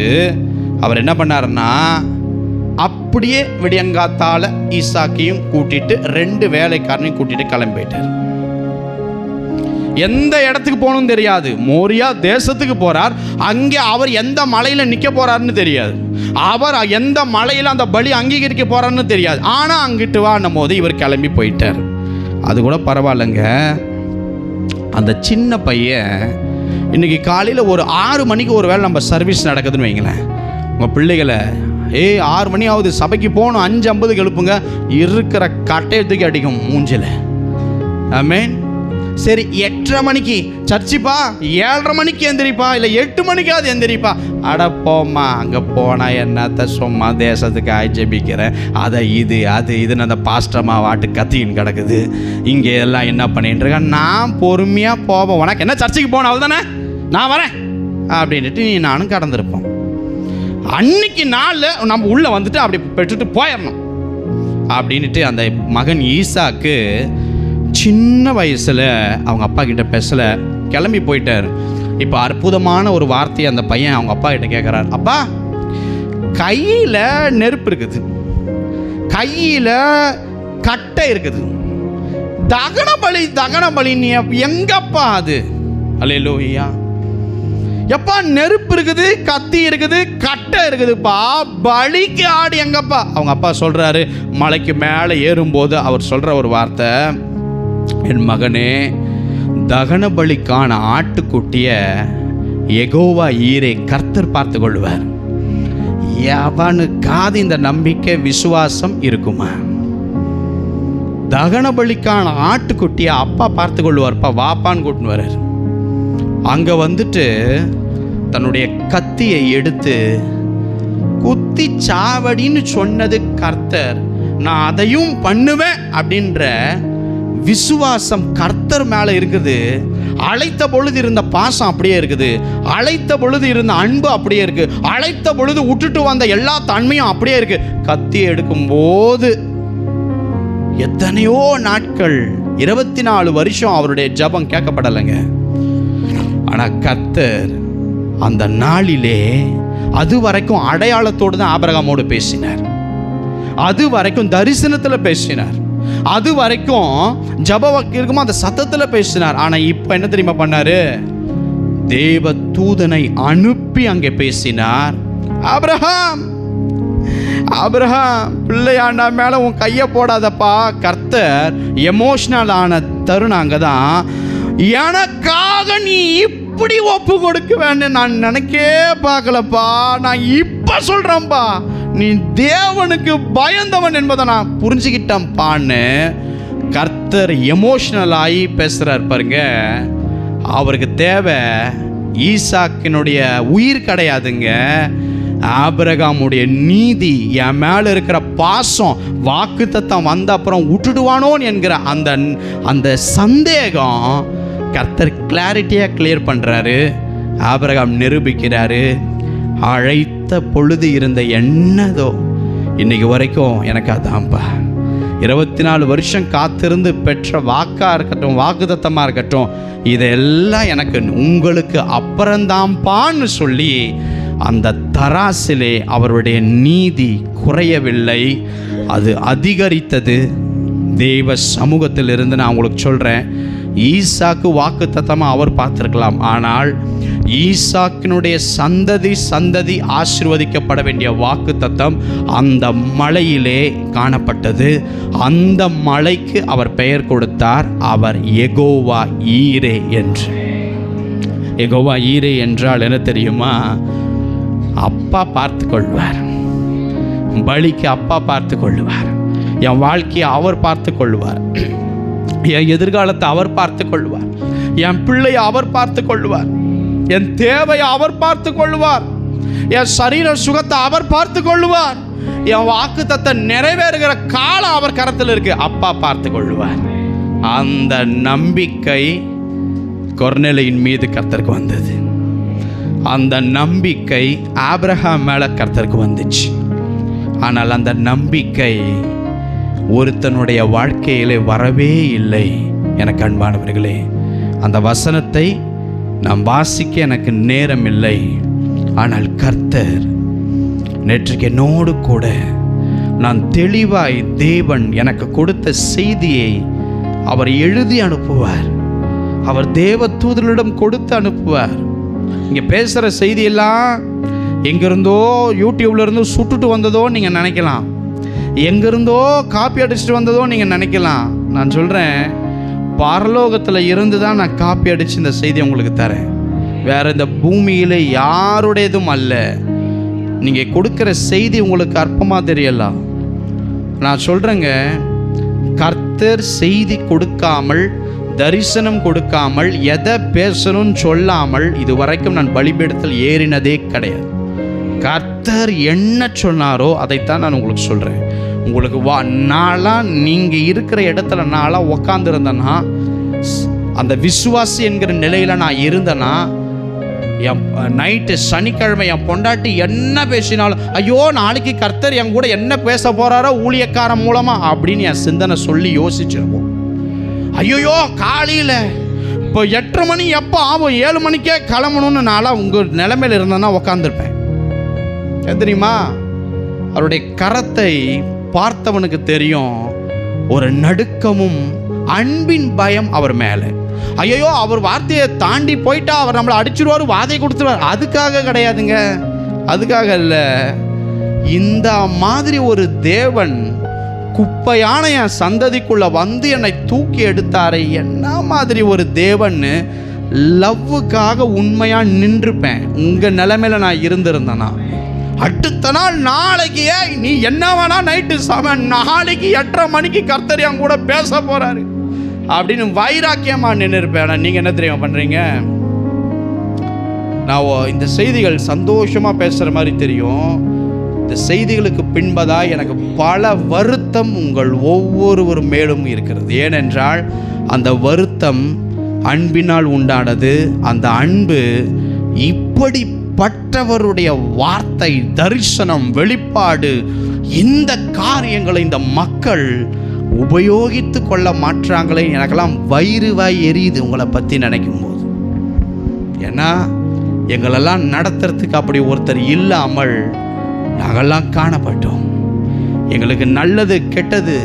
அவர் என்ன பண்ணாருன்னா, அப்படியே விடியங்காத்தால ஈசாக்கையும் கூட்டிட்டு 2 வேலைக்காரனையும் கூட்டிட்டு கிளம்பி போயிட்டார். எந்த இடத்துக்கு போகணும்னு தெரியாது. மோரியா தேசத்துக்கு போறார். அங்கே அவர் எந்த மலையில நிக்க போறாருன்னு தெரியாது. அவர் எந்த மலையில அந்த பலி அங்கீகரிக்க போறாருன்னு தெரியாது. ஆனா அங்கிட்டு வான்னும் போது இவர் கிளம்பி போயிட்டார். அது கூட பரவாயில்லைங்க. அந்த சின்ன பையன் இன்னைக்கு காலையில் ஒரு 6 மணிக்கு ஒரு வேளை நம்ம சர்வீஸ் நடக்குதுன்னு வைங்களேன், உங்கள் பிள்ளைகளை 6 மணி ஆகுது சபைக்கு போகணும் 5:50 எழுப்புங்க, இருக்கிற கட்டையை தூக்கி அடிக்கும் மூஞ்சில். ஆமென். சரி 8:30 மணிக்கு சர்ச்சிப்பா, 7:30 மணிக்கு எந்திரிப்பா, இல்லை 8 மணிக்காவது எந்திரிப்பா. அடப்போம்மா, அங்கே போனால் என்னத்த சும்மா தேசத்துக்கு ஆய்ஜபிக்கிறேன், அதை அது இதுன்னு அந்த பாஸ்டர்மா வாட்டு கத்தின்னு கிடக்குது, இங்கே எல்லாம் என்ன பண்ணிட்டு இருக்கேன். நான் பொறுமையாக போவேன், உனக்கு என்ன சர்ச்சுக்கு போன அவள் தானே, நான் வரேன் அப்படின்ட்டு நீ நானும் கடந்திருப்போம். அன்னைக்கு நாளில் நம்ம உள்ளே வந்துட்டு அப்படி பெற்றுட்டு போயிடணும் அப்படின்ட்டு அந்த மகன் ஈசாக்கு சின்ன வயசில் அவங்க அப்பா கிட்ட பேசல, கிளம்பி போயிட்டார். இப்போ அற்புதமான ஒரு வார்த்தையை அந்த பையன் அவங்க அப்பா கிட்ட கேட்குறார். அப்பா, கையில் நெருப்பு இருக்குது, கையில் கட்டை இருக்குது, தகன பலி நீ எங்கப்பா அது? அல்லேலூயா. எப்பா நெருப்பு இருக்குது, கத்தி இருக்குது, கட்டை இருக்குதுப்பா, பலிக்கு ஆடு எங்கப்பா? அவங்க அப்பா சொல்றாரு, மலைக்கு மேலே ஏறும்போது அவர் சொல்ற ஒரு வார்த்தை, என் மகனே, தகன பலிக்கான ஆட்டுக்குட்டிய யெகோவா ஈரே கர்த்தர் பார்த்து கொள்வார். எவனுக்காது இந்த நம்பிக்கை விசுவாசம் இருக்குமா? தகன பலிக்கான ஆட்டுக்குட்டிய அப்பா பார்த்து கொள்வார்ப்பா, வாப்பான்னு கூட்டின்னு வர்றார். அங்க வந்துட்டு தன்னுடைய கத்தியை எடுத்து குத்தி சாவடின்னு சொன்னது கர்த்தர், நான் அதையும் பண்ணுவேன் அப்படின்ற விசுவாசம் கர்த்தர் மேலே இருக்குது. அழைத்த பொழுது இருந்த பாசம் அப்படியே இருக்குது, அழைத்த பொழுது இருந்த அன்பு அப்படியே இருக்கு, அழைத்த பொழுது விட்டுட்டு வந்த எல்லா தன்மையும் அப்படியே இருக்கு. கத்தி எடுக்கும்போது எத்தனையோ நாட்கள் 24 வருஷம் அவருடைய ஜெபம் கேட்கப்படலைங்க. ஆனால் கர்த்தர் அந்த நாளிலே அது வரைக்கும் அடையாளத்தோடு தான் ஆபிரகாமோடு பேசினார், அது வரைக்கும் தரிசனத்தில் பேசினார், அது வரைக்கும் ஜப இருக்குமோ அந்த சத்தத்தில் பேசினார். ஆனால் இப்போ என்ன தெரியுமா பண்ணாரு? தேவ தூதனை அனுப்பி அங்கே பேசினார். ஆபிரகாம், ஆபிரகாம், பிள்ளையாண்டா மேலே உன் கையை போடாதப்பா. கர்த்தர் எமோஷனல் ஆன தருணம் அங்கே தான். எனக்காக நீ இப்படி ஒப்பு கொடுக்க வேண்டும் நான் நினைக்கே பார்க்கலப்பா. நான் இப்போ சொல்கிறேன்ப்பா, நீ தேவனுக்கு பயந்தவன் என்பதை நான் புரிஞ்சுக்கிட்டேன்ப்பான்னு கர்த்தர் எமோஷனல் ஆகி பேசுகிறார் பாருங்க. அவருக்கு தேவை ஈசாக்கினுடைய உயிர் கிடையாதுங்க, ஆபிரகாமுடைய நீதி. என் மேலே இருக்கிற பாசம் வாக்குத்தத்தம் வந்த அப்புறம் விட்டுடுவானோன்னு என்கிற அந்த சந்தேகம் கர்த்தர் கிளாரிட்டியாக கிளியர் பண்ணுறாரு. ஆபிரகாம் நிரூபிக்கிறாரு. அழைத்த பொழுது இருந்த எண்ணதோ இன்னைக்கு வரைக்கும் எனக்கு அதான்ப்பா. 24 வருஷம் காத்திருந்து பெற்ற வாக்காக இருக்கட்டும், வாக்குத்தத்தமாக இருக்கட்டும், இதெல்லாம் எனக்கு உங்களுக்கு அப்புறம்தான்ப்பான்னு சொல்லி அந்த தராசிலே அவருடைய நீதி குறையவில்லை, அது அதிகரித்தது. தெய்வ சமூகத்தில் இருந்து நான் உங்களுக்கு சொல்கிறேன், ஈசாக்கு வாக்குத்தத்தமாக அவர் பார்த்துருக்கலாம், ஆனால் ஈசாக்கினுடைய சந்ததி ஆசீர்வதிக்கப்பட வேண்டிய வாக்குத்தத்தம் அந்த மலையிலே காணப்பட்டது. அந்த மலைக்கு அவர் பெயர் கொடுத்தார், அவர் யெகோவா ஈரே என்று. யெகோவா ஈரே என்றால் என்ன தெரியுமா? அப்பா பார்த்து கொள்வார், பலிக்கு அப்பா பார்த்து கொள்வார், என் வாழ்க்கையை அவர் பார்த்து கொள்வார், என் எதிர்காலத்தை அவர் பார்த்து கொள்வார், என் பிள்ளையை அவர் பார்த்து கொள்வார், என் தேவையை அவர் பார்த்து கொள்வார், என் சரீர சுகத்தை அவர் பார்த்து கொள்வார், என் வாக்குத்தத்தை நிறைவேறுகிற காலம் அவர் கரத்தில் இருக்கு, அப்பா பார்த்து கொள்வார். அந்த நம்பிக்கை கொர்நேலியின் மீது கர்த்தருக்கு வந்தது. அந்த நம்பிக்கை ஆபிரகாம் மேல கர்த்தருக்கு வந்துச்சு. ஆனால் அந்த நம்பிக்கை ஒருத்தனுடைய வாழ்க்கையிலே வரவே இல்லை. எனக்கு அன்பானவர்களே, அந்த வசனத்தை நாம் வாசிக்க எனக்கு நேரம் இல்லை. ஆனால் கர்த்தர் நேற்றுக்கு என்னோடு கூட நான் தெளிவாய் தேவன் எனக்கு கொடுத்த செய்தியை அவர் எழுதி அனுப்புவார், அவர் தேவ தூதர்களிடம் கொடுத்து அனுப்புவார். இங்கே பேசுகிற செய்தியெல்லாம் எங்கிருந்தோ யூடியூப்ல இருந்து சுட்டுட்டு வந்ததோ நீங்கள் நினைக்கலாம், எங்கிருந்தோ காப்பி அடிச்சுட்டு வந்ததோ நீங்கள் நினைக்கலாம். நான் சொல்கிறேன், பரலோகத்தில் இருந்து தான் நான் காப்பி அடித்து இந்த செய்தி உங்களுக்கு தரேன். வேறு இந்த பூமியில் யாருடையதும் அல்ல. நீங்கள் கொடுக்குற செய்தி உங்களுக்கு அற்பமாக தெரியலாம். நான் சொல்கிறேங்க, கர்த்தர் செய்தி கொடுக்காமல், தரிசனம் கொடுக்காமல், எதை பேசணும்னு சொல்லாமல் இதுவரைக்கும் நான் பலிபீடத்தில் ஏறினதே கிடையாது. கர்த்தர் என்ன சொன்னாரோ அதைத்தான் நான் உங்களுக்கு சொல்கிறேன். உங்களுக்கு நாளாக நீங்கள் இருக்கிற இடத்துல நாளாக உக்காந்துருந்தேன்னா, அந்த விசுவாசி என்கிற நிலையில் நான் இருந்தேன்னா, என் நைட்டு சனிக்கிழமை என் பொண்டாட்டி என்ன பேசினாலும், ஐயோ நாளைக்கு கர்த்தர் என் கூட என்ன பேச போகிறாரோ ஊழியக்காரன் மூலமாக அப்படின்னு என் சிந்தனை சொல்லி யோசிச்சிருப்போம். ஐயோயோ காலையில் இப்போ 8:30 மணி எப்போ ஆகும், 7 மணிக்கே கிளம்பணும்னு நாளாக உங்கள் நிலைமையில் இருந்தேன்னா உக்காந்துருப்பேன். தெரியுமா, அவருடைய கரத்தை பார்த்தவனுக்கு தெரியும் ஒரு நடுக்கமும் அன்பின் பயம் அவர் மேலே. ஐயோ அவர் வார்த்தையை தாண்டி போயிட்டா அவர் நம்மளை அடிச்சிடுவார், வாதை கொடுத்துருவார். அதுக்காக கிடையாதுங்க, அதுக்காக இல்லை. இந்த மாதிரி ஒரு தேவன் குப்பையான என் சந்ததிக்குள்ள வந்து என்னை தூக்கி எடுத்தாரே, என்ன மாதிரி ஒரு தேவன், லவ்வுக்காக உண்மையாக நின்றுப்பேன். உங்கள் நிலைமையில நான் இருந்திருந்தேன்னா, அடுத்த நாள் நாளைக்கு நீ என்ன வேணா நைட்டு சமன், நாளைக்கு 8:30 மணிக்கு கர்த்தர் என் கூட பேச போறாரு அப்படின்னு வைராக்கியமா நின்று இருப்பேன். நீங்கள் என்ன தெரியுமா பண்ணுறீங்க? நான் இந்த செய்திகள் சந்தோஷமா பேசுகிற மாதிரி தெரியும். இந்த செய்திகளுக்கு பின்பதாக எனக்கு பல வருத்தம் உங்கள் ஒவ்வொருவர் மேலும் இருக்கிறது. ஏனென்றால் அந்த வருத்தம் அன்பினால் உண்டானது. அந்த அன்பு இப்படிப்பட்டவருடைய வார்த்தை, தரிசனம், வெளிப்பாடு, இந்த காரியங்களை இந்த மக்கள் உபயோகித்து கொள்ள மாற்றாங்களே. எனக்கெல்லாம் வயிறு வாய் எரியுது உங்களை பற்றி நினைக்கும் போது. ஏன்னா எங்களெல்லாம் நடத்துறதுக்கு அப்படி ஒருத்தர் இல்லாமல் நாங்கள்லாம் காணப்பட்டோம். எங்களுக்கு நல்லது கெட்டது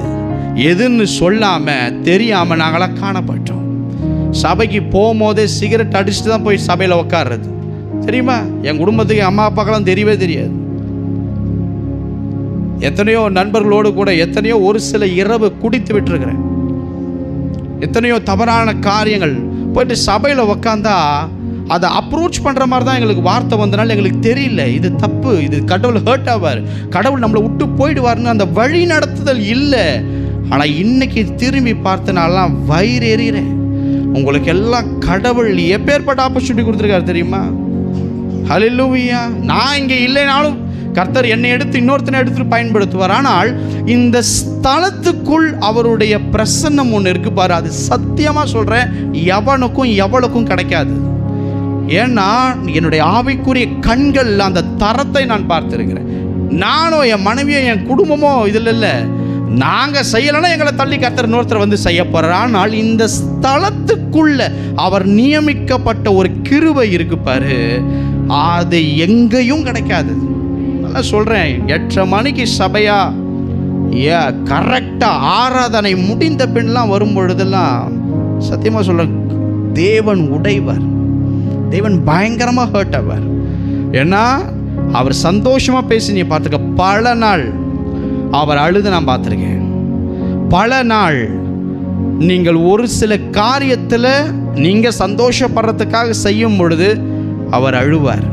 எதுன்னு சொல்லாமல் தெரியாமல் நாங்களாம் காணப்பட்டோம். சபைக்கு போகும்போதே சிகரெட் அடிச்சுட்டு தான் போய் சபையில் உட்கார்றது. தெரியுமா? என் குடும்பத்துக்கு அம்மா அப்பாக்கெல்லாம் தெரியவே தெரியாது. எத்தனையோ நண்பர்களோடு கூட எத்தனையோ ஒரு சில இரவு குடித்து விட்டுருக்கிறேன். எத்தனையோ தவறான காரியங்கள் போயிட்டு சபையில் உக்காந்தா அதை அப்ரோச் பண்ணுற மாதிரி தான் எங்களுக்கு வார்த்தை வந்தனால எங்களுக்கு தெரியல, இது தப்பு, இது கடவுள் ஹர்ட் ஆவார், கடவுள் நம்மளை விட்டு போயிடுவார்னு அந்த வழி நடத்துதல் இல்லை. ஆனால் இன்னைக்கு திரும்பி பார்த்தனாலாம் வயிறு எறிகிறேன். உங்களுக்கு எல்லாம் கடவுள் எப்பேற்பட்ட ஆப்பர்ச்சுனிட்டி கொடுத்துருக்காரு தெரியுமா? ஹல்லேலூயா. நான் இங்கே இல்லைனாலும் கர்த்தர் என்னை எடுத்து இன்னொருத்தனை எடுத்துட்டு பயன்படுத்துவார். ஆனால் இந்த ஸ்தலத்துக்குள் அவருடைய பிரசன்னம் ஒன்று இருக்கு பாரு, அது சத்தியமாக சொல்கிறேன், எவனுக்கும் எவளுக்கும் கிடைக்காது. ஏன்னா என்னுடைய ஆவிக்குரிய கண்கள் அந்த தரத்தை நான் பார்த்துருக்கிறேன். நானும் என் மனைவியும் என் குடும்பமோ இதில் இல்லை, நாங்கள் செய்யலைன்னா எங்களை தள்ளி கர்த்தர் இன்னொருத்தர் வந்து செய்ய போகிறார். ஆனால் இந்த ஸ்தலத்துக்குள்ள அவர் நியமிக்கப்பட்ட ஒரு கிருபை இருக்கு பாரு, அது எங்கேயும் கிடைக்காது. நல்லா சொல்கிறேன், 8:30 மணிக்கு சபையா கரெக்டாக ஆராதனை முடிந்த பின்லாம் வரும் பொழுதெல்லாம் சத்தியமாக சொல்கிறேன், தேவன் உடைவார், தேவன் பயங்கரமாக ஹர்ட் ஆவார். ஏன்னா அவர் சந்தோஷமாக பேசி நீ பார்த்துக்க. பல நாள் அவர் அழுது நான் பார்த்துருக்கேன். பல நாள் நீங்கள் ஒரு சில காரியத்தில் நீங்கள் சந்தோஷப்படுறதுக்காக செய்யும் பொழுது அவர் அழுவார்.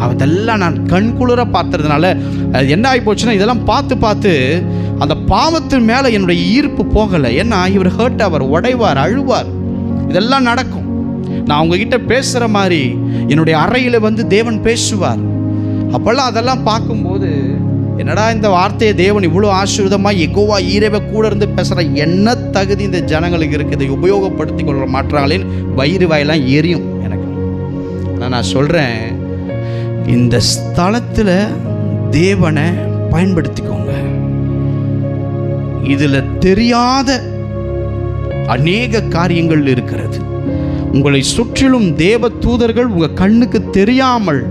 அதெல்லாம் நான் கண்குளிர பார்த்ததுனால அது என்ன ஆகி போச்சுன்னா, இதெல்லாம் பார்த்து பார்த்து அந்த பாவத்தின் மேலே என்னுடைய ஈர்ப்பு போகலை. ஏன்னா இவர் ஹர்ட் ஆவார், உடைவார், அழுவார், இதெல்லாம் நடக்கும். நான் உங்ககிட்ட பேசுகிற மாதிரி என்னுடைய அறையில் வந்து தேவன் பேசுவார். அப்போல்லாம் அதெல்லாம் பார்க்கும்போது என்னடா இந்த வார்த்தையை தேவன் இவ்வளோ ஆசீர்வாதமாக யெகோவா ஈரவே கூட இருந்து பேசுகிற என்ன தகுதி இந்த ஜனங்களுக்கு இருக்குது, இதை உபயோகப்படுத்தி கொள்ள மாற்றாங்களின் வயிறு வாயெல்லாம் எரியும் எனக்கு. ஆனால் நான் சொல்கிறேன், இந்த ஸ்தலத்தில் தேவனை பயன்படுத்திக்கோங்க. இதில் தெரியாத அநேக காரியங்கள் இருக்கிறது. உங்களை சுற்றிலும் தேவ தூதர்கள் உங்கள் கண்ணுக்கு தெரியாமல்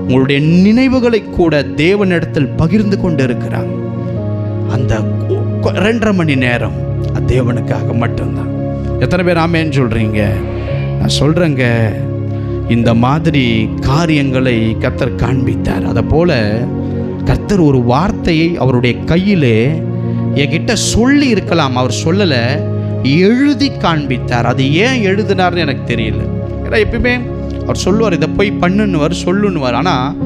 உங்களுடைய நினைவுகளை கூட தேவனிடத்தில் பகிர்ந்து கொண்டு இருக்கிறாங்க. அந்த 2.5 மணி நேரம் அது தேவனுக்காக மட்டும்தான். எத்தனை பேர் ஆமேன்னு சொல்கிறீங்க? நான் சொல்கிறேங்க, இந்த மாதிரி காரியங்களை கர்த்தர் காண்பித்தார். அதை போல கர்த்தர் ஒரு வார்த்தையை அவருடைய கையிலே என்கிட்ட சொல்லி இருக்கலாம், அவர் சொல்லலை, எழுதி காண்பித்தார். அது ஏன் எழுதினார்னு எனக்கு தெரியல. ஏன்னா எப்பயுமே அவர் சொல்லுவார், இதை போய் பண்ணுன்னுவார், சொல்லுன்னுவார். ஆனால்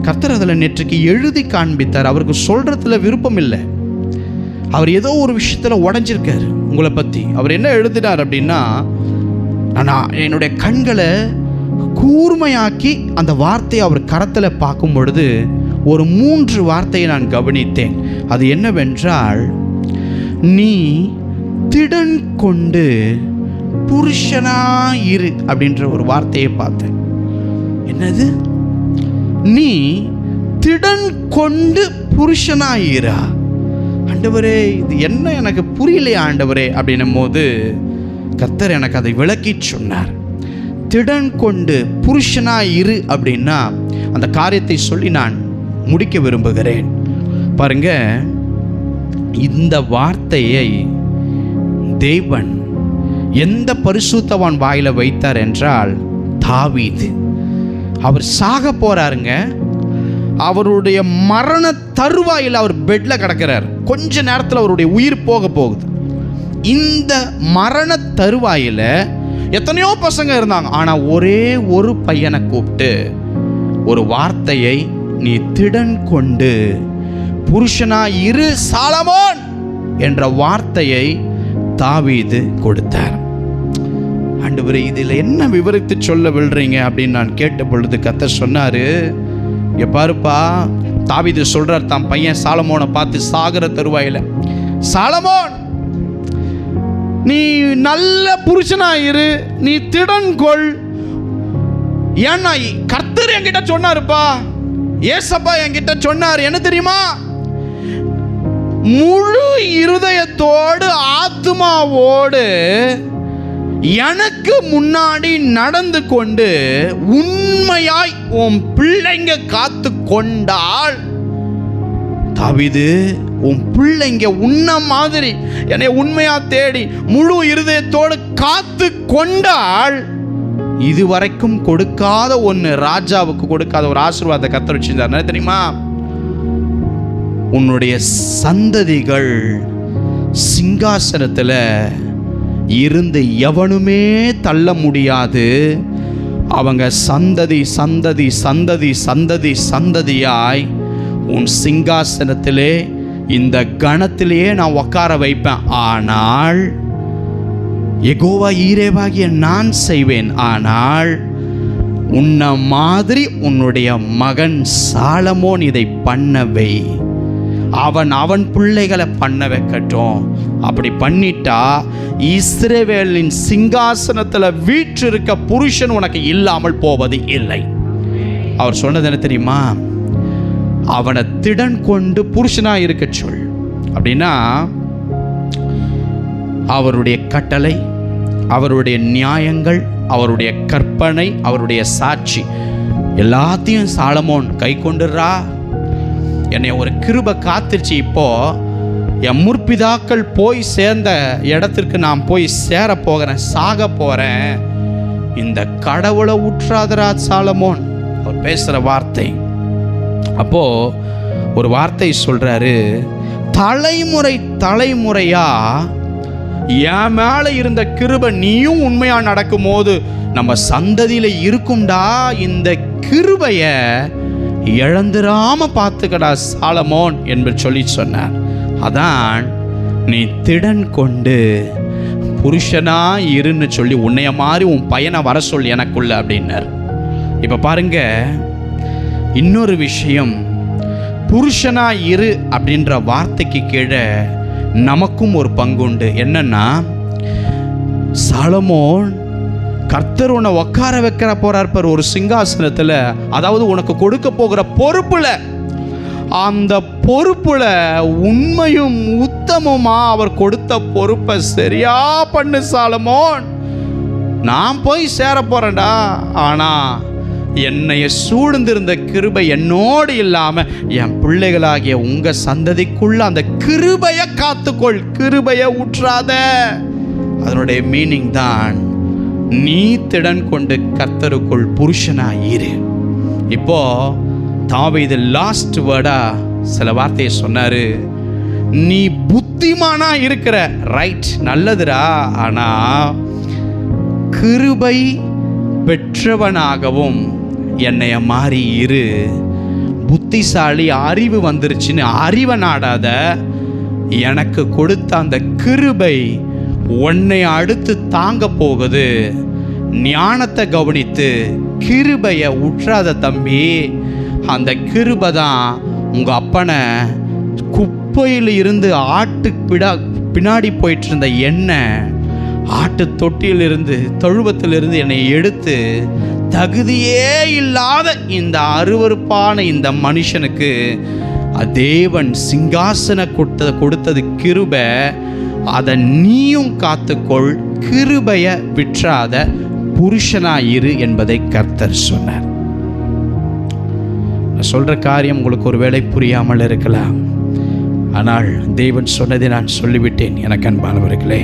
கர்த்தர் அதில் நேற்றுக்கு எழுதி காண்பித்தார். அவருக்கு சொல்கிறதுல விருப்பம் இல்லை. அவர் ஏதோ ஒரு விஷயத்தில் உடஞ்சிருக்கார் உங்களை பற்றி. அவர் என்ன எழுதினார் அப்படின்னா, நான் என்னுடைய கண்களை கூர்மையாக்கி அந்த வார்த்தையை அவர் கரத்தில் பார்க்கும் பொழுது ஒரு 3 வார்த்தையை நான் கவனித்தேன். அது என்னவென்றால், நீ திடன் கொண்டு புருஷனாயிரு அப்படின்ற ஒரு வார்த்தையை பார்த்தேன். என்னது? நீ திடன் கொண்டு புருஷனாயிரா? ஆண்டவரே, இது என்ன எனக்கு புரியலையா ஆண்டவரே அப்படின்னும் போது கர்த்தர் எனக்கு அதை விளக்கி சொன்னார். திடன் கொண்டு புருஷனாயிரு அப்படின்னா அந்த காரியத்தை சொல்லி நான் முடிக்க விரும்புகிறேன். பாருங்க, இந்த வார்த்தையை தேவன் எந்த பரிசுத்தவான் வாயில வைத்தார் என்றால் தாவீது. அவர் சாக போறாருங்க. அவருடைய மரண தருவாயில் அவர் பெட்ல கிடக்கிறார். கொஞ்ச நேரத்தில் அவருடைய உயிர் போக போகுது. இந்த மரண தருவாயில் எத்தனையோ பசங்க இருந்தாங்க. ஆனால் ஒரே ஒரு பையனை கூப்பிட்டு ஒரு வார்த்தையை, நீ திடன் கொண்டு புருஷனாய் இரு சாலமோன் என்ற வார்த்தையை தாவீது கொடுத்தார். ஆண்டவரே, இதில் என்ன விவரித்து சொல்ல விழுறீங்க அப்படின்னு நான் கேட்ட பொழுது கர்த்தர் சொன்னாரு, பாருப்பா, தாவீது சொல்றார் தான் பையன் சாலமோனை பார்த்து சாகர தருவாயில, சாலமோன், நீ நல்ல புருஷனாயிரு, நீ திடன் கொள். ஏன்னா கர்த்தர் என்கிட்ட சொன்னாருப்பா, ஏசப்பா என்கிட்ட சொன்னார். என்ன தெரியுமா? முழு இருதயத்தோடு ஆத்மாவோடு எனக்கு முன்னாடி நடந்து கொண்டு உண்மையாய் உன் பிள்ளைங்க காத்து கொண்டால் தாவீது, உன் பிள்ளைங்க உன்ன மாதிரி என்னை உண்மையா தேடி முழு இருதயத்தோடு காத்து கொண்டால் இதுவரைக்கும் கொடுக்காத ஒன்று, ராஜாவுக்கு கொடுக்காத ஒரு ஆசீர்வாதத்தை கர்த்தர் வச்சிருந்தார் தெரியுமா? உன்னுடைய சந்ததிகள் சிங்காசனத்தில் இருந்து எவனுமே தள்ள முடியாது. அவங்க சந்ததி சந்ததி சந்ததி சந்ததி சந்ததியாய் உன் சிங்காசனத்திலே இந்த கணத்திலேயே நான் உட்கார வைப்பேன். ஆனால் யெகோவா ஈரேவாகிய நான் செய்வேன். ஆனால் உன்ன மாதிரி உன்னுடைய மகன் சாலமோன் இதை பண்ணவை, அவன் பிள்ளைகளை பண்ண வைக்கட்டும். அப்படி பண்ணிட்டா இஸ்ரவேலின் சிங்காசனத்தில் வீற்றிருக்க புருஷன் உனக்கு இல்லாமல் போவது இல்லை. அவர் சொன்னது என்ன தெரியுமா? அவனை திடன் கொண்டு புருஷனா இருக்க சொல். அப்படின்னா அவருடைய கட்டளை, அவருடைய நியாயங்கள், அவருடைய கற்பனை, அவருடைய சாட்சி எல்லாத்தையும் சாலமோன் கை கொண்டுறா. என்னை ஒரு கிருபை காத்துருச்சு. இப்போ என் முற்பிதாக்கள் போய் சேர்ந்த இடத்திற்கு நான் போய் சேர போகிறேன், சாக போகிறேன். இந்த கடவுளை உற்றாதரா சாலமோன். அவர் பேசுகிற வார்த்தை. அப்போ ஒரு வார்த்தை சொல்றாரு, தலைமுறை தலைமுறையா என் மேல இருந்த கிருபை நீயும் உண்மையா நடக்கும் போது நம்ம சந்ததியில இருக்கும்டா. இந்த கிருபைய இழந்துராம பார்த்துக்கடா சாலமோன் என்று சொல்லி சொன்னார். அதான் நீ திடன் கொண்டு புருஷனா இருன்னு சொல்லி உன்னைய மாதிரி உன் பையனை வர சொல் எனக்குள்ள அப்படின்னார். இப்ப பாருங்க, இன்னொரு விஷயம், புருஷனா இரு அப்படின்ற வார்த்தைக்கு கீழே நமக்கும் ஒரு பங்குண்டு. என்னன்னா, சாலமோன் கர்த்தர் உன்னை உட்கார வைக்கிற போறார் ஒரு சிங்காசனத்தில், அதாவது உனக்கு கொடுக்க போகிற பொறுப்புல, அந்த பொறுப்புல உண்மையும் உத்தமமா அவர் கொடுத்த பொறுப்பை சரியா பண்ணு சாலமோன். நான் போய் சேர போறேன்டா, ஆனா என்னைய சூழ்ந்திருந்த கிருபை என்னோடு இல்லாம என் பிள்ளைகளாகிய உங்க சந்ததிக்குள்ள அந்த கிருபைய காத்துக்கொள், கிருபைய ஊற்றாத. அதனுடைய மீனிங் தான் நீ திடன் கொண்டு கர்த்தருக்குள் புருஷனாயிரு. இப்போ தாவீது லாஸ்ட் வேர்டா சில வார்த்தையை சொன்னாரு. நீ புத்திமானா இருக்கிற, ரைட், நல்லதுடா, ஆனா கிருபை பெற்றவனாகவும் என்னைய மாறி இரு. புத்திசாலி அறிவு வந்துருச்சுன்னு அறிவை நாடாத. எனக்கு கொடுத்த அந்த கிருபை உன்னை அடுத்து தாங்க போகுது. ஞானத்தை கவனித்து கிருபையை உற்றாத தம்பி. அந்த கிருபை தான் உங்க அப்பனை குப்பையில் இருந்து ஆட்டு பின்னாடி போயிட்டு இருந்த எண்ணெய், ஆட்டு தொட்டியிலிருந்து தொழுவத்திலிருந்து என்னை எடுத்து தகுதியே இல்லாத இந்த அருவருப்பான இந்த மனுஷனுக்கு தேவன் சிங்காசன கொடுத்தது கிருபை. அதை நீயும் காத்துக்கொள், கிருபைய விற்றாத புருஷனாயிரு என்பதை கர்த்தர் சொன்னார். சொல்ற காரியம் உங்களுக்கு ஒரு வேளை புரியாமல் இருக்கலாம், ஆனால் தேவன் சொன்னதை நான் சொல்லிவிட்டேன். எனக்கு அன்பானவர்களே,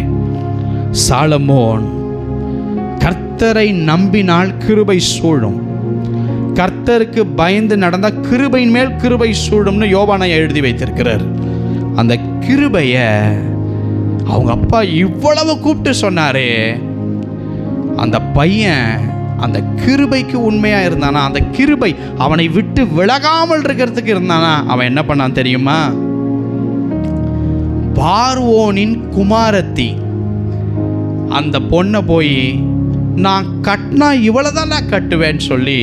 சாலமோன் கர்த்தரை நம்பினால் கிருபை சூழும், கர்த்தருக்கு பயந்து நடந்த கிருபையின் மேல் கிருபை சூழும்னு யோவானை எழுதி வைத்திருக்கிறார். அந்த கிருபைய அவங்க அப்பா இவ்வளவு கூப்பிட்டு சொன்னாரே, அந்த பையன் அந்த கிருபைக்கு உண்மையா இருந்தானா, அந்த கிருபை அவனை விட்டு விலகாமல் இருக்கிறதுக்கு இருந்தானா, அவன் என்ன பண்ணான் தெரியுமா? பார்வோனின் குமாரத்தி அந்த பொண்ணை போய் நான் கட்டினா இவ்வளவுதான் நான் கட்டுவேன்னு சொல்லி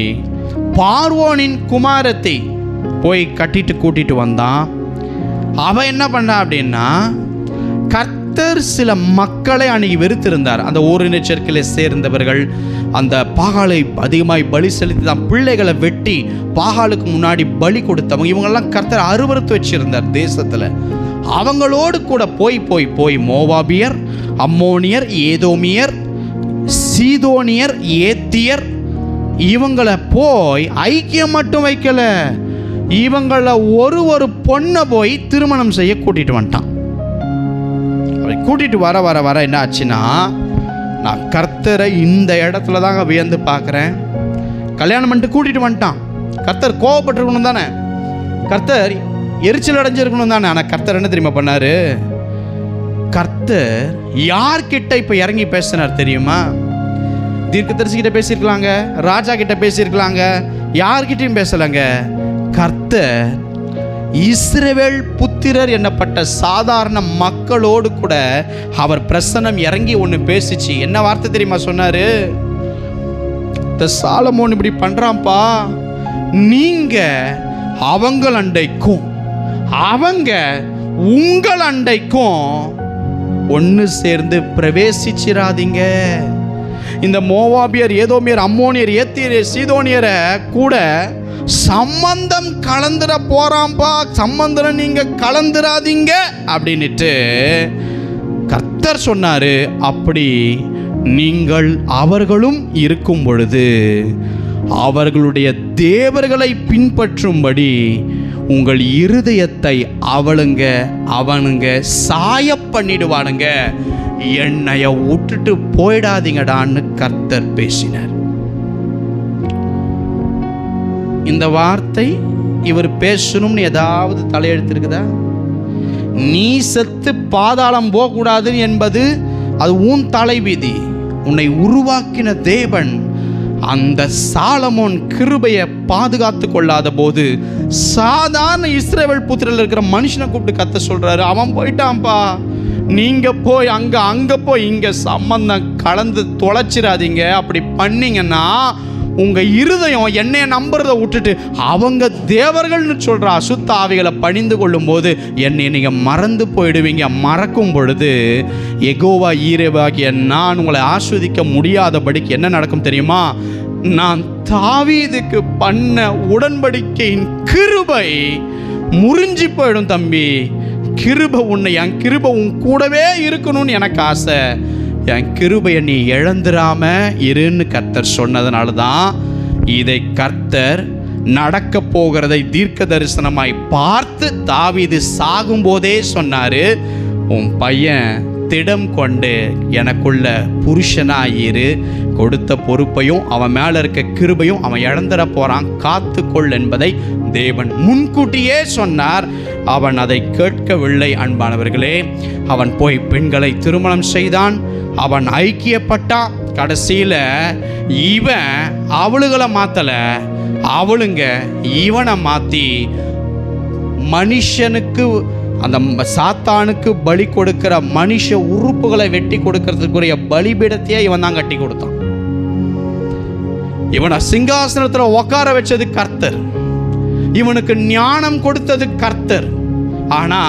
பார்வோனின் குமாரத்தை போய் கட்டிட்டு கூட்டிட்டு வந்தான். அவன் என்ன பண்ணா அப்படின்னா, கர்த்தர் சில மக்களை அன்னைக்கு வெறுத்திருந்தார். அந்த ஓரினச்சேர்க்கையில சேர்ந்தவர்கள் அந்த பாகாலை அதிகமாய் பலி செலுத்தி தான் பிள்ளைகளை வெட்டி பாகாலுக்கு முன்னாடி பலி கொடுத்தவங்க, இவங்கெல்லாம் கர்த்தர் அருவருத்து வச்சிருந்தார் தேசத்துல. அவங்களோடு கூட போய் போய் போய் மோவாபியர், அம்மோனியர், ஏதோமியர், சீதோனியர், ஏத்தியர், இவங்களை போய் ஐக்கியம் மட்டும் வைக்கல, இவங்கள ஒரு பொண்ணை போய் திருமணம் செய்ய கூட்டிட்டு வந்துட்டான். கூட்டிட்டு வர வர வர என்ன ஆச்சுன்னா, நான் கர்த்தரை இந்த இடத்துல தாங்க வியந்து பார்க்குறேன். கல்யாணம் பண்ணிட்டு கூட்டிட்டு வந்துட்டான். கர்த்தர் கோவப்பட்டிருக்கணும் தானே, கர்த்தர் எரிச்சல் அடைஞ்சிருக்கணும் தானே. ஆனால் கர்த்தர் என்ன தெரியுமா பண்ணாரு? கர்த்தர் யார்கிட்ட இப்போ இறங்கி பேசினார் தெரியுமா? தீர்க்கதரிசிகிட்ட பேசியிருக்கலாங்க, ராஜா கிட்ட பேசியிருக்கலாங்க, யார்கிட்டையும் பேசலைங்க. கர்த்தர் இஸ்ரவேல் புத்திரர் என்னப்பட்ட சாதாரண மக்களோடு கூட அவர் பிரசன்னம் இறங்கி ஒன்று பேசிச்சு. என்ன வார்த்தை தெரியுமா சொன்னாரு? இந்த சாலமோன் இப்படி பண்றான்ப்பா, நீங்க அவங்கள் அண்டைக்கும் அவங்க உங்கள் அண்டைக்கும் ஒன்று சேர்ந்து பிரவேசிச்சிராதீங்க. இந்த மோவாபியர், ஏதோமியர், அம்மோனியர், ஏத்தியர், சீதோனியரை கூட சம்பந்தம் கலந்துட போறாம்பா, சம்பந்தம் நீங்க கலந்துராதீங்க அப்படின்னுட்டு கர்த்தர் சொன்னாரு. அப்படி நீங்கள் அவர்களும் இருக்கும் பொழுது அவர்களுடைய தேவர்களை பின்பற்றும்படி உங்கள் இருதயத்தை அவனுங்க சாய பண்ணிடுவானுங்க. என்னைய விட்டுட்டு போயிடாதீங்கடான்னு கர்த்தர் பேசினார். இந்த வார்த்தை இவர் பேசணும்னு ஏதாவது தலையெழுத்து இருக்குதா? நீ செத்து பாதாளம் போகக்கூடாது என்பது அது உன் தலைவிதி. உன்னை உருவாக்கின தேவன் அந்த சாலமோன் கிருபையை பாதுகாத்து கொள்ளாத போது சாதாரண இஸ்ரவேல் புத்திரல் இருக்கிற மனுஷனை கூப்பிட்டு கத்த சொல்றாரு, அவன் போயிட்டான்ப்பா, நீங்க போய் அங்க போய் இங்க சம்பந்தம் கலந்து தொலைச்சிடாதீங்க. அப்படி பண்ணீங்கன்னா உங்க இருதயம் என்னைய நம்புறதை விட்டுட்டு அவங்க தேவர்கள்னு சொல்ற அசுத்த ஆவிகளை பணிந்து கொள்ளும் போது என்னை நீங்க மறந்து போயிடுவீங்க. மறக்கும் பொழுது யெகோவா ஈரேவாகிய நான் உங்களை ஆஸ்வதிக்க முடியாதபடிக்கு என்ன நடக்கும் தெரியுமா? நான் தாவீதுக்கு பண்ண உடன்படிக்கையின் கிருபை முறிஞ்சு போயிடும் தம்பி. கிருபை என் கிருபை உன் கூடவே இருக்கணும்னு எனக்கு ஆசை. என் கிருபையை நீ இழந்துராம இருன்னு கர்த்தர் சொன்னதுனால தான் இதை கர்த்தர் நடக்க போகிறதை தீர்க்க தரிசனமாய் பார்த்து தாவீது சாகும்போதே சொன்னாரு, உன் பையன் திடம் கொண்டு எனக்குள்ள புருஷனாயிரு, கொடுத்த பொறுப்பையும் அவன் மேல இருக்க கிருபையும் அவன் இழந்துட போறான், காத்துக்கொள் என்பதை தேவன் முன்கூட்டியே சொன்னார். அவன் அதை கேட்கவில்லை. அன்பானவர்களே, அவன் போய் பெண்களை திருமணம் செய்தான், அவன் ஐக்கியப்பட்டான். கடைசியில இவன் அவளுகளை மாத்தல, அவளுங்க இவனை மாத்தி மனுஷனுக்கு, அந்த சாத்தானுக்கு பலி கொடுக்கிற மனுஷ உறுப்புகளை வெட்டி கொடுக்கறதுக்குரிய பலிபீடத்தையே இவன் தான் கட்டி கொடுத்தான். இவனை சிங்காசனத்தில் உட்கார வச்சது கர்த்தர், இவனுக்கு ஞானம் கொடுத்தது கர்த்தர். ஆனா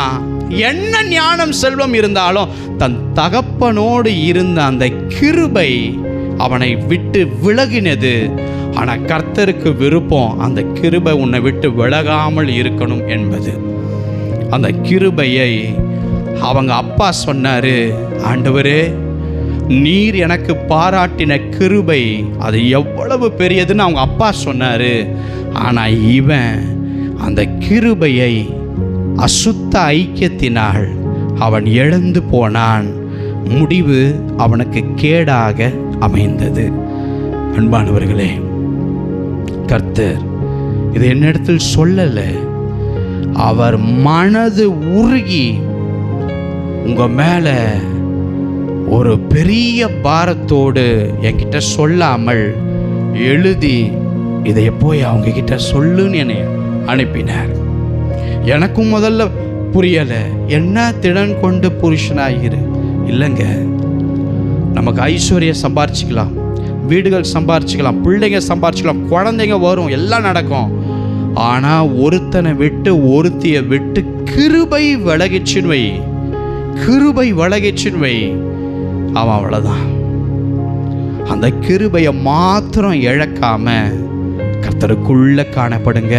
என்ன ஞானம் செல்வம் இருந்தாலும் தன் தகப்பனோடு இருந்த அந்த கிருபை அவனை விட்டு விலகினது. ஆனா கர்த்தருக்கு விருப்பம் அந்த கிருபை உன்னை விட்டு விலகாமல் இருக்கணும் என்பது. அந்த கிருபையை அவங்க அப்பா சொன்னாரு, ஆண்டவரே நீர் எனக்கு பாராட்டின கிருபை அது எவ்வளவு பெரியதுன்னு அவங்க அப்பா சொன்னாரு. ஆனா இவன் அந்த கிருபையை அசுத்த ஐக்கியத்தினால் அவன் இழந்து போனான். முடிவு அவனுக்கு கேடாக அமைந்தது. அன்பானவர்களே, கர்த்தர் இது என்னிடத்தில் சொல்லல, அவர் மனது உருகி உங்க மேல ஒரு பெரிய பாரத்தோடு என்கிட்ட சொல்லாமல் எழுதி இதை போய் அவங்க கிட்ட சொல்லுன்னு என்னை அனுப்பினார். எனக்கும் முதல்ல புரியல, என்ன திடன் கொண்டு புருஷனாயிரு. இல்லைங்க, நமக்கு ஐஸ்வர்யம் சம்பாரிச்சிக்கலாம், வீடுகள் சம்பாரிச்சிக்கலாம், பிள்ளைங்க சம்பாரிச்சிக்கலாம், குழந்தைங்க வரும், எல்லாம் நடக்கும். ஆனா ஒருத்தனை விட்டு ஒருத்திய விட்டு கிருபை விலகிச்சுன்னு வை, கிருபை விலகிச்சுன்னு வை, அவன் அவ்வளவுதான். அந்த கிருபையை மாத்திரம் இழக்காம கர்த்தருக்குள்ள காணப்படுங்க.